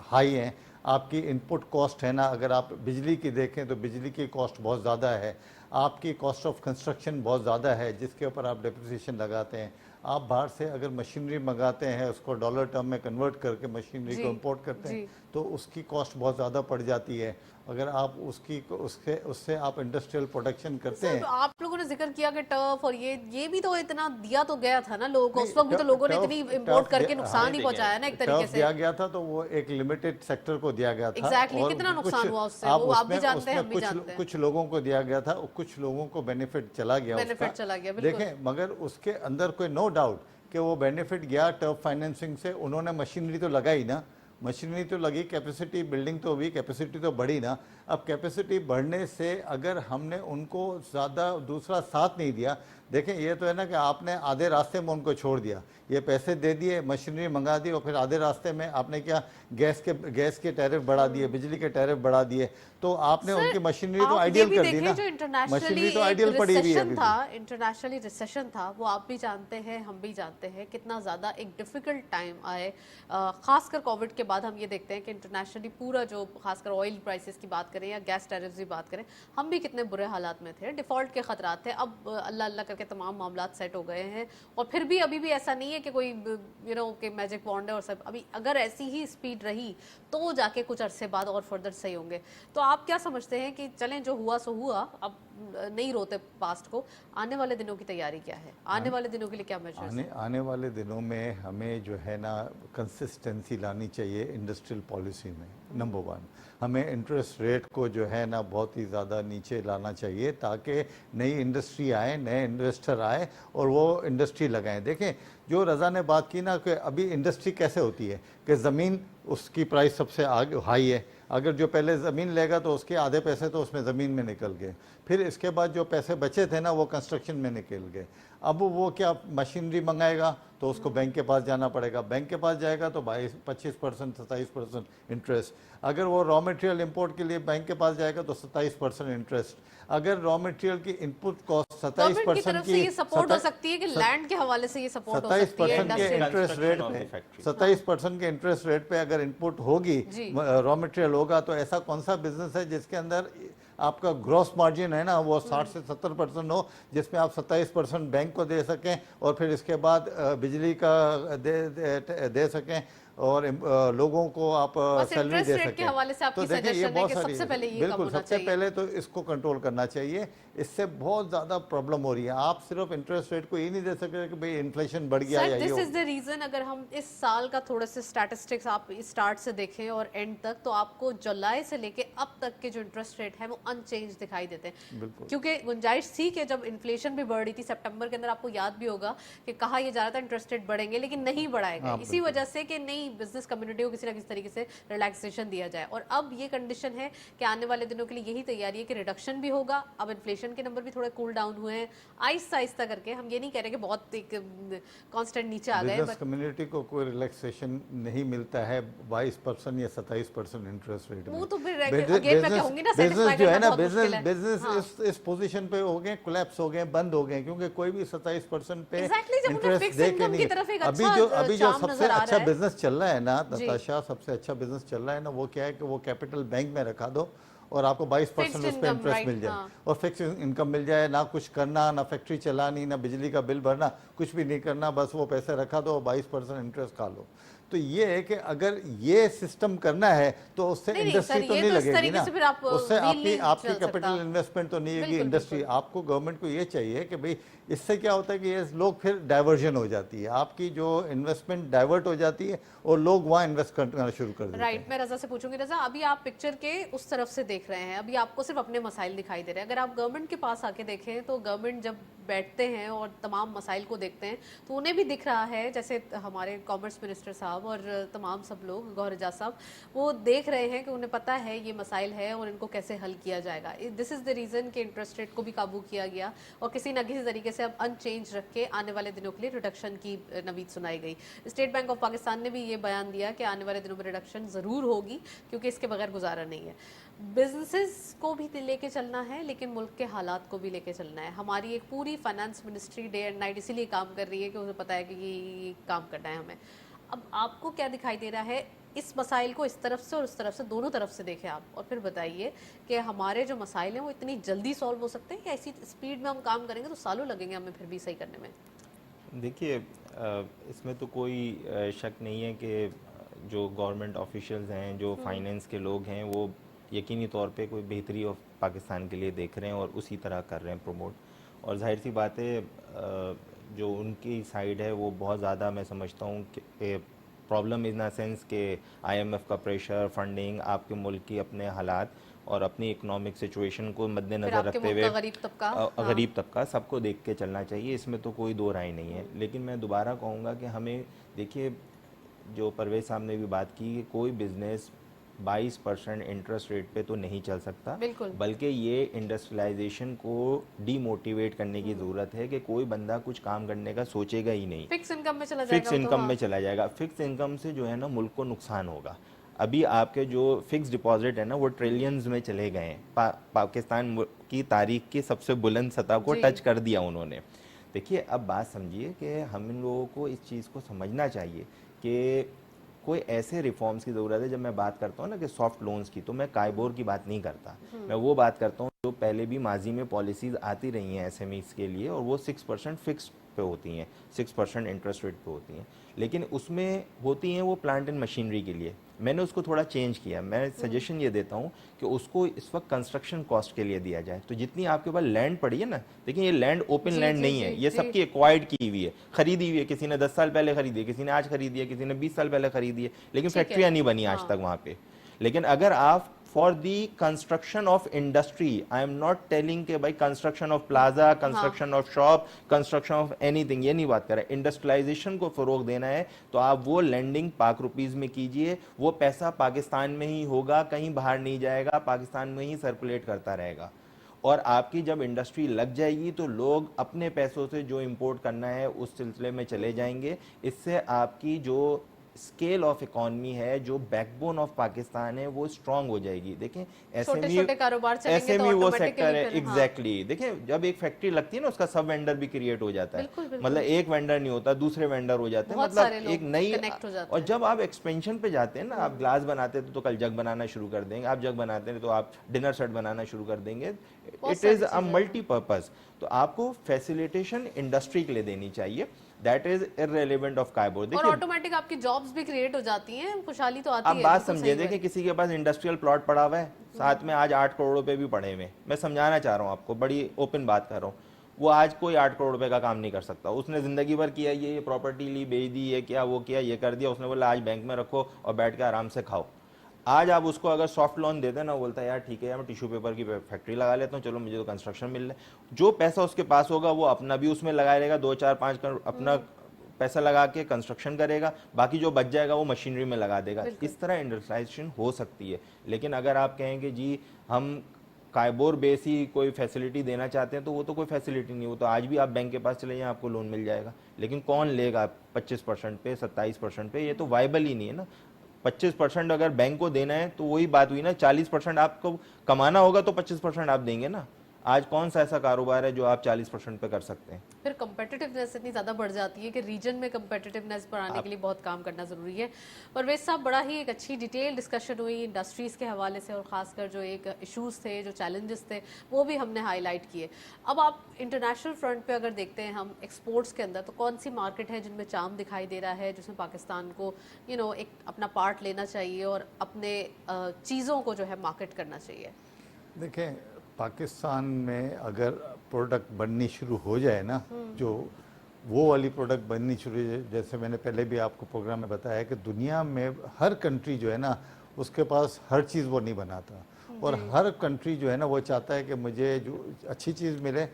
B: हाई हैं। आपकी इनपुट कॉस्ट है ना, अगर आप बिजली की देखें तो बिजली की कॉस्ट बहुत ज़्यादा है, आपकी कॉस्ट ऑफ कंस्ट्रक्शन बहुत ज़्यादा है जिसके ऊपर आप डेप्रिसिएशन लगाते हैं। आप बाहर से अगर मशीनरी मंगाते हैं, उसको डॉलर टर्म में कन्वर्ट करके मशीनरी को इंपोर्ट करते हैं, तो उसकी कॉस्ट बहुत ज़्यादा पड़ जाती है। अगर आप उससे आप इंडस्ट्रियल प्रोडक्शन करते हैं।
A: आप लोगों ने जिक्र किया कि टर्फ और ये भी तो इतना दिया तो गया था ना लोगों को, उस वक्त भी तो लोगों ने इतनी इंपोर्ट करके नुकसान ही पहुंचाया ना एक तरीके से।
B: दिया गया था तो वो एक लिमिटेड सेक्टर को दिया गया था।
A: Exactly, कितना नुकसान हुआ उससे, वो आप भी जानते हैं, हम भी जानते हैं।
B: कुछ लोगों को दिया गया था, कुछ लोगों को बेनिफिट चला गया। देखें, मगर उसके अंदर कोई नो डाउट कि वो बेनिफिट गया टर्फ फाइनेंसिंग से। उन्होंने मशीनरी तो लगाई ना, मशीनरी तो लगी, कैपेसिटी बिल्डिंग तो हुई, कैपेसिटी तो बढ़ी ना। अब कैपेसिटी बढ़ने से अगर हमने उनको ज़्यादा दूसरा साथ नहीं दिया, देखें ये तो है ना कि आपने आधे रास्ते में उनको छोड़ दिया, ये पैसे दे दिए, मशीनरी मंगा दी और फिर आधे रास्ते में आपने क्या गैस के टैरिफ बढ़ा दिए, बिजली के टैरिफ बढ़ा दिए, तो आपने उनकी मशीनरी तो आइडियल कर दी ना। मशीनरी तो आइडियल पड़ी हुई है।
A: इंटरनेशनली रिसेशन था, वो आप भी जानते हैं, हम भी जानते हैं कितना ज़्यादा एक डिफ़िकल्ट टाइम आए, खासकर कोविड के बाद। हम ये देखते हैं कि इंटरनेशनली पूरा जो खासकर ऑयल प्राइसेस की बात करें या गैस टैरिफ्स की बात करें, हम भी कितने बुरे हालात में थे, डिफ़ॉल्ट के खतरात थे। अब अल्लाह अल्लाह करके तमाम मामला सेट हो गए हैं और फिर भी अभी भी ऐसा नहीं है कि कोई कि मैजिक वॉन्ड है और सब। अभी अगर ऐसी ही स्पीड रही तो जाके कुछ अरसे बाद और फर्दर सही होंगे। तो आप क्या समझते हैं कि चलें, जो हुआ सो हुआ, अब नहीं रोते पास्ट को, आने वाले दिनों की तैयारी क्या है? आने वाले दिनों के लिए क्या मेजर्स?
B: आने वाले दिनों में हमें जो है ना कंसिस्टेंसी लानी चाहिए इंडस्ट्रियल पॉलिसी में। नंबर 1, हमें इंटरेस्ट रेट को जो है ना बहुत ही ज़्यादा नीचे लाना चाहिए ताकि नई इंडस्ट्री आए, नए इन्वेस्टर आए और वो इंडस्ट्री लगाएं। देखें, जो रज़ा ने बात की ना कि अभी इंडस्ट्री कैसे होती है कि ज़मीन उसकी प्राइस सबसे आगे हाई है, अगर जो पहले ज़मीन लेगा तो उसके आधे पैसे तो उसमें ज़मीन में निकल गए, फिर इसके बाद जो पैसे बचे थे ना वो कंस्ट्रक्शन में निकल गए। अब वो क्या मशीनरी मंगाएगा तो उसको बैंक के पास जाना पड़ेगा, बैंक के पास जाएगा तो 25% 27% इंटरेस्ट। अगर वो रॉ मटेरियल इंपोर्ट के लिए बैंक के पास जाएगा तो 27% इंटरेस्ट। अगर रॉ मटेरियल की इनपुट कॉस्ट 27% की
A: सपोर्ट हो सकती है कि लैंड के हवाले से ये सपोर्ट हो सकती है,
B: 27% के इंटरेस्ट रेट पे 27% के इंटरेस्ट रेट पे अगर इनपुट होगी, रॉ मटेरियल होगा, तो ऐसा कौन सा बिजनेस है जिसके अंदर आपका ग्रॉस मार्जिन है ना वो 60 से 70% हो, जिसमें आप 27% बैंक को दे सकें और फिर इसके बाद बिजली का दे सकें और लोगों को आप सैलरी दे सकें। तो देखिए ये बहुत सारी, बिल्कुल सबसे पहले तो इसको कंट्रोल करना चाहिए। इससे बहुत ज़्यादा प्रॉब्लम हो रही है। आप सिर्फ इंटरेस्ट रेट को ये नहीं दे सकते कि भाई इन्फ्लेशन बढ़ गया या ये।
A: दिस इज द रीजन, अगर हम इस साल का थोड़ा से स्टैटिस्टिक्स आप स्टार्ट से देखें और एंड तक, तो आपको जुलाई से लेके अब तक के जो इंटरेस्ट रेट है वो अनचेंज दिखाई देते हैं, क्योंकि गुंजाइश थी कि जब इन्फ्लेशन भी बढ़ रही थी सितंबर के अंदर, आपको याद भी होगा कि कहा यह जा रहा था इंटरेस्ट रेट बढ़ेंगे, लेकिन नहीं बढ़ाएगा, इसी वजह से कि नहीं बिजनेस कम्युनिटी को किसी ना किसी तरीके से रिलैक्सेशन दिया जाए। और अब ये कंडीशन है कि आने वाले दिनों के लिए यही तैयारी है कि रिडक्शन भी होगा, अब इन्फ्लेशन इन्फ्लेशन के नंबर भी थोड़े कूल डाउन हुए हैं आहिस्ता आहिस्ता करके। हम ये नहीं कह रहे कि बहुत एक कांस्टेंट नीचे आ गए,
B: बिजनेस कम्युनिटी को कोई रिलैक्सेशन नहीं मिलता है 22% या 27% इंटरेस्ट रेट में।
A: वो तो फिर अगेन मैं कहूंगी ना,
B: बिजनेस जो है ना,
A: बिजनेस
B: इस पोजीशन पे हो गए, कोलैप्स हो गए, बंद हो गए, क्योंकि कोई भी 27% पे
A: इंटरेस्ट दे के नहीं।
B: अभी जो सबसे अच्छा बिजनेस चल रहा है ना नताशा, सबसे अच्छा बिजनेस चल रहा है ना, वो क्या है कि वो कैपिटल बैंक में रखा दो और आपको 22% उस पर इंटरेस्ट मिल जाए, और फिक्स इनकम मिल जाए, ना कुछ करना, ना फैक्ट्री चलानी, ना बिजली का बिल भरना, कुछ भी नहीं करना, बस वो पैसे रखा दो और 22% इंटरेस्ट खा लो। तो ये है कि अगर ये सिस्टम करना है तो उससे इंडस्ट्री तो नहीं लगेगी ना, उससे आपकी कैपिटल इन्वेस्टमेंट तो नहीं होगी इंडस्ट्री। आपको गवर्नमेंट को ये चाहिए कि भाई इससे क्या होता है कि ये लोग फिर डाइवर्जन हो जाती है, आपकी जो इन्वेस्टमेंट डाइवर्ट हो जाती है और लोग वहाँ इन्वेस्ट करना शुरू कर देते हैं।
A: राइट, मैं रजा से पूछूंगी। रजा, अभी आप पिक्चर के उस तरफ से देख रहे हैं, अभी आपको सिर्फ अपने मसाइल दिखाई दे रहे हैं। अगर आप गवर्नमेंट के पास आके देखें तो गवर्नमेंट जब बैठते हैं और तमाम मसाइल को देखते हैं तो उन्हें भी दिख रहा है, जैसे हमारे कॉमर्स मिनिस्टर साहब और तमाम सब लोग, गौहर एजाज साहब, वो देख रहे हैं कि उन्हें पता है ये मसाइल है और इनको कैसे हल किया जाएगा। दिस इज़ द रीज़न कि इंटरेस्ट रेट को भी काबू किया गया और किसी न किसी तरीके से अब अनचेंज रख के आने वाले दिनों के लिए रिडक्शन की नवीद सुनाई गई। स्टेट बैंक ऑफ पाकिस्तान ने भी ये बयान दिया कि आने वाले दिनों में रिडक्शन ज़रूर होगी क्योंकि इसके बगैर गुजारा नहीं है। बिजनेसेस को भी लेके चलना है लेकिन मुल्क के हालात को भी लेके चलना है। हमारी एक पूरी finance ministry day and night इसीलिए काम कर रही है कि उन्हें पता है कि ये काम करना है हमें। अब आपको क्या दिखाई दे रहा है इस मसाइल को, इस तरफ से और उस तरफ से, दोनों तरफ से देखें आप, और फिर बताइए कि हमारे जो मसाइल हैं वो इतनी जल्दी सॉल्व हो सकते हैं या ऐसी स्पीड में हम काम करेंगे तो सालों लगेंगे हमें फिर भी सही करने में?
C: देखिए, इसमें तो कोई शक नहीं है कि जो गवर्नमेंट ऑफिशियल्स हैं, जो फाइनेंस के लोग हैं, वो यकीनी तौर पे कोई बेहतरी ऑफ पाकिस्तान के लिए देख रहे हैं और उसी तरह कर रहे हैं प्रमोट। और जाहिर सी बात है जो उनकी साइड है वो बहुत ज़्यादा, मैं समझता हूँ कि प्रॉब्लम इन द सेंस कि IMF का प्रेशर, फंडिंग, आपके मुल्क की अपने हालात और अपनी इकोनॉमिक सिचुएशन को मद्देनज़र रखते हुए गरीब तबका सबको देख के चलना चाहिए, इसमें तो कोई दो राय नहीं है। लेकिन मैं दोबारा कहूँगा कि हमें, देखिए जो परवेज साहब ने भी बात की कि कोई बिज़नेस 22% इंटरेस्ट रेट पे तो नहीं चल सकता, बल्कि ये इंडस्ट्रियलाइजेशन को डीमोटिवेट करने की ज़रूरत है कि कोई बंदा कुछ काम करने का सोचेगा ही नहीं,
A: फिक्स इनकम में चला
C: जाएगा। फिक्स इनकम से जो है ना मुल्क को नुकसान होगा। अभी आपके जो फिक्स डिपॉजिट है ना वो ट्रिलियंस में चले गए हैं। पाकिस्तान की तारीख की सबसे बुलंद सतह को टच कर दिया उन्होंने। देखिए, अब बात समझिए कि हम इन लोगों को इस चीज़ को समझना चाहिए कि कोई ऐसे रिफॉर्म्स की ज़रूरत है। जब मैं बात करता हूँ ना कि सॉफ्ट लोन्स की, तो मैं कायबोर की बात नहीं करता, मैं वो बात करता हूँ जो पहले भी माजी में पॉलिसीज़ आती रही हैं SMEs के लिए, और वो 6% फिक्स पे होती हैं, 6% इंटरेस्ट रेट पे होती हैं, लेकिन उसमें होती हैं वो प्लांट एंड मशीनरी के लिए। मैंने उसको थोड़ा चेंज किया। मैं सजेशन ये देता हूँ कि उसको इस वक्त कंस्ट्रक्शन कॉस्ट के लिए दिया जाए। तो जितनी आपके पास लैंड पड़ी है ना, देखिए ये लैंड ओपन लैंड नहीं है, ये सबकी एक्वायर्ड की हुई है, खरीदी हुई है। किसी ने 10 साल पहले खरीदी है, किसी ने आज खरीदी है, किसी ने 20 साल पहले खरीदी है, लेकिन फैक्ट्रियाँ नहीं बनी आज तक वहाँ पे। लेकिन अगर आप for the construction of industry, I am not telling के भाई construction of plaza, construction of shop, construction of anything, ये नहीं बात कर रहे। इंडस्ट्रियलाइजेशन को फरोग देना है तो आप वो लैंडिंग पाक रुपीज में कीजिए, वो पैसा पाकिस्तान में ही होगा, कहीं बाहर नहीं जाएगा, पाकिस्तान में ही सर्कुलेट करता रहेगा। और आपकी जब इंडस्ट्री लग जाएगी तो लोग अपने पैसों से जो इंपोर्ट करना है उस सिलसिले में चले जाएंगे। इससे आपकी जो स्केल ऑफ इकोनॉमी है, जो बैकबोन ऑफ पाकिस्तान है, वो स्ट्रांग हो जाएगी। देखें SME वो सेक्टर है, एग्जैक्टली। देखें जब एक फैक्ट्री लगती है ना, उसका सब वेंडर भी क्रिएट हो जाता है, मतलब एक वेंडर नहीं होता, दूसरे वेंडर हो जाते हैं, मतलब एक नई। और जब आप एक्सपेंशन पे जाते हैं ना, आप ग्लास बनाते थे तो कल जग बनाना शुरू कर देंगे, आप जग बनाते हैं तो आप डिनर सेट बनाना शुरू कर देंगे। It is a multipurpose. तो आपको फैसिलिटेशन इंडस्ट्री के लिए देनी चाहिए, दैट इज इररिलेवेंट ऑफ कायबोर।
A: देखिए, और ऑटोमेटिक आपकी जॉब्स भी क्रिएट हो जाती हैं, खुशहाली तो आती है।
C: अब बात समझिए, देखिए किसी के पास इंडस्ट्रियल प्लॉट पड़ा हुआ है, साथ में आज 8 करोड़ रुपए भी पड़े हुए, मैं समझाना चाह रहा हूँ आपको, बड़ी ओपन बात कर रहा हूँ। वो आज कोई 8 करोड़ रुपए का काम नहीं कर सकता, उसने जिंदगी भर किया, ये प्रॉपर्टी ली, बेच दी, ये किया, वो किया, ये कर दिया, उसने बोला आज बैंक में रखो और बैठ के आराम से खाओ। आज आप उसको अगर सॉफ्ट लोन देते ना, बोलता है यार ठीक है यार, मैं टिश्यू पेपर की फैक्ट्री लगा लेता हूँ, चलो मुझे तो कंस्ट्रक्शन मिल रहा है। जो पैसा उसके पास होगा वो अपना भी उसमें लगाया रहेगा, 2, 4, 5 करोड़ अपना पैसा लगा के कंस्ट्रक्शन करेगा, बाकी जो बच जाएगा वो मशीनरी में लगा देगा। इस तरह इंडस्ट्रियलाइजेशन हो सकती है। लेकिन अगर आप कहेंगे जी हम कायबोर बेस ही कोई फैसिलिटी देना चाहते हैं तो वो तो कोई फैसिलिटी नहीं, वो तो आज भी आप बैंक के पास चले जाएं आपको लोन मिल जाएगा, लेकिन कौन लेगा 25% पे 27% पे, ये तो वाइबल ही नहीं है ना। 25% अगर बैंक को देना है तो वही बात हुई ना, 40% आपको कमाना होगा तो 25% आप देंगे ना। आज कौन सा ऐसा कारोबार है जो आप 40% पे कर सकते हैं?
A: फिर कंपेटिटिवनेस इतनी ज़्यादा बढ़ जाती है कि रीजन में कंपेटिटिवनेस बढ़ाने के लिए बहुत काम करना ज़रूरी है। परवेज साहब, बड़ा ही एक अच्छी डिटेल डिस्कशन हुई इंडस्ट्रीज़ के हवाले से, और ख़ासकर जो एक इश्यूज़ थे, जो चैलेंजेस थे, वो भी हमने हाईलाइट किए। अब आप इंटरनेशनल फ्रंट पे अगर देखते हैं हम एक्सपोर्ट्स के अंदर, तो कौन सी मार्केट है जिनमें चार्म दिखाई दे रहा है, जिसमें पाकिस्तान को एक अपना पार्ट लेना चाहिए और अपने चीज़ों को जो है मार्केट करना चाहिए?
B: देखें, पाकिस्तान में अगर प्रोडक्ट बननी शुरू हो जाए ना, जो वो वाली प्रोडक्ट बननी शुरू हो जाए, जैसे मैंने पहले भी आपको प्रोग्राम में बताया कि दुनिया में हर कंट्री जो है ना, उसके पास हर चीज़ वो नहीं बनाता, और हर कंट्री जो है ना वो चाहता है कि मुझे जो अच्छी चीज़ मिले,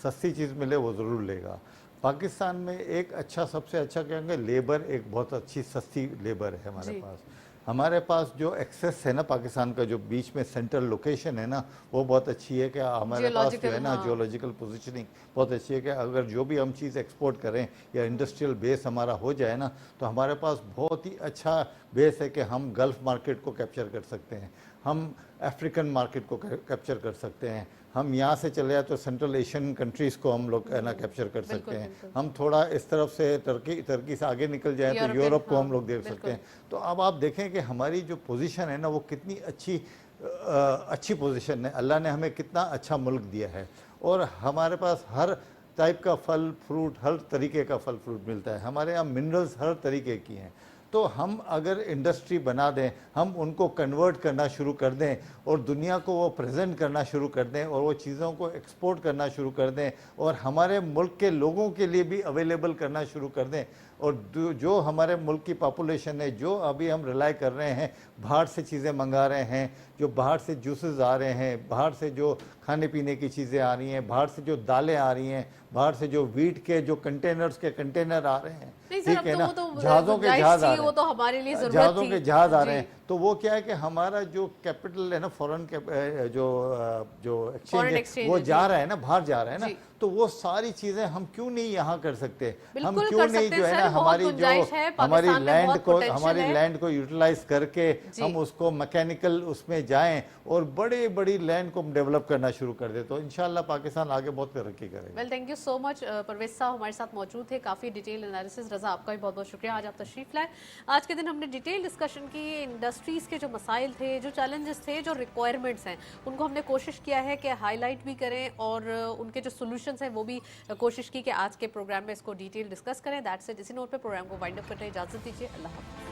B: सस्ती चीज़ मिले, वो ज़रूर लेगा। पाकिस्तान में एक अच्छा, सबसे अच्छा कहेंगे लेबर, एक बहुत अच्छी सस्ती लेबर है हमारे पास। हमारे पास जो एक्सेस है ना पाकिस्तान का, जो बीच में सेंट्रल लोकेशन है ना, वो बहुत अच्छी है कि हमारे पास जो है ना जियोलॉजिकल पोजीशनिंग बहुत अच्छी है कि अगर जो भी हम चीज़ एक्सपोर्ट करें या इंडस्ट्रियल बेस हमारा हो जाए ना, तो हमारे पास बहुत ही अच्छा बेस है कि हम गल्फ़ मार्केट को कैप्चर कर सकते हैं, हम अफ्रीकन मार्केट को कैप्चर कर सकते हैं, हम यहाँ से चले जाए तो सेंट्रल एशियन कंट्रीज़ को हम लोग है ना कैप्चर कर सकते हैं, हम थोड़ा इस तरफ से टर्की से आगे निकल जाए तो यूरोप को हम लोग देख सकते हैं। तो अब आप देखें कि हमारी जो पोजीशन है ना वो कितनी अच्छी पोजीशन है, अल्लाह ने हमें कितना अच्छा मुल्क दिया है, और हमारे पास हर टाइप का फल फ्रूट, हर तरीके का फल फ्रूट मिलता है, हमारे यहाँ मिनरल्स हर तरीके की हैं। तो हम अगर इंडस्ट्री बना दें, हम उनको कन्वर्ट करना शुरू कर दें और दुनिया को वो प्रेजेंट करना शुरू कर दें और वो चीज़ों को एक्सपोर्ट करना शुरू कर दें और हमारे मुल्क के लोगों के लिए भी अवेलेबल करना शुरू कर दें, और जो हमारे मुल्क की पॉपुलेशन है, जो अभी हम रिलाई कर रहे हैं, बाहर से चीज़ें मंगा रहे हैं, जो बाहर से जूसेस आ रहे हैं, बाहर से जो खाने पीने की चीज़ें आ रही हैं, बाहर से जो दालें आ रही हैं, बाहर से जो वीट के जो कंटेनर्स के कंटेनर आ रहे हैं, ठीक है ना, जहाज़ों के जहाज आ रहे हैं,
A: वो तो हमारे लिए
B: जहाज़ों के जहाज आ रहे हैं, तो वो क्या है कि हमारा जो कैपिटल है ना, फॉरेन जो एक्सचेंज है वो जा रहा है ना, बाहर जा रहा है ना, तो वो सारी चीजें हम क्यों नहीं यहाँ कर सकते, हम क्यों नहीं जो है ना हमारी लैंड को यूटिलाइज करके हम उसको मैकेनिकल उसमें जाएं और बड़ी बड़ी लैंड को डेवलप करना शुरू कर दे, तो इंशाल्लाह पाकिस्तान आगे बहुत तरक्की करेगा।
A: Well, thank you so much. Parvez साहब हमारे साथ मौजूद थे, काफ़ी डिटेल एनालिसिस। रजा, आपका भी बहुत बहुत शुक्रिया, आज आप तशरीफ लाए। आज के दिन हमने डिटेल डिस्कशन की, इंडस्ट्रीज़ के जो मसाइल थे, जो चैलेंजेस थे, जो रिक्वायरमेंट्स हैं, उनको हमने कोशिश किया है कि हाईलाइट भी करें और उनके जो सोल्यूशंस हैं वो भी कोशिश की कि आज के प्रोग्राम में इसको डिटेल डिस्कस करें। That's it. इसी नोट पे प्रोग्राम को वाइंड अप करने इजाज़त दीजिए। अल्लाह हाफ़िज़।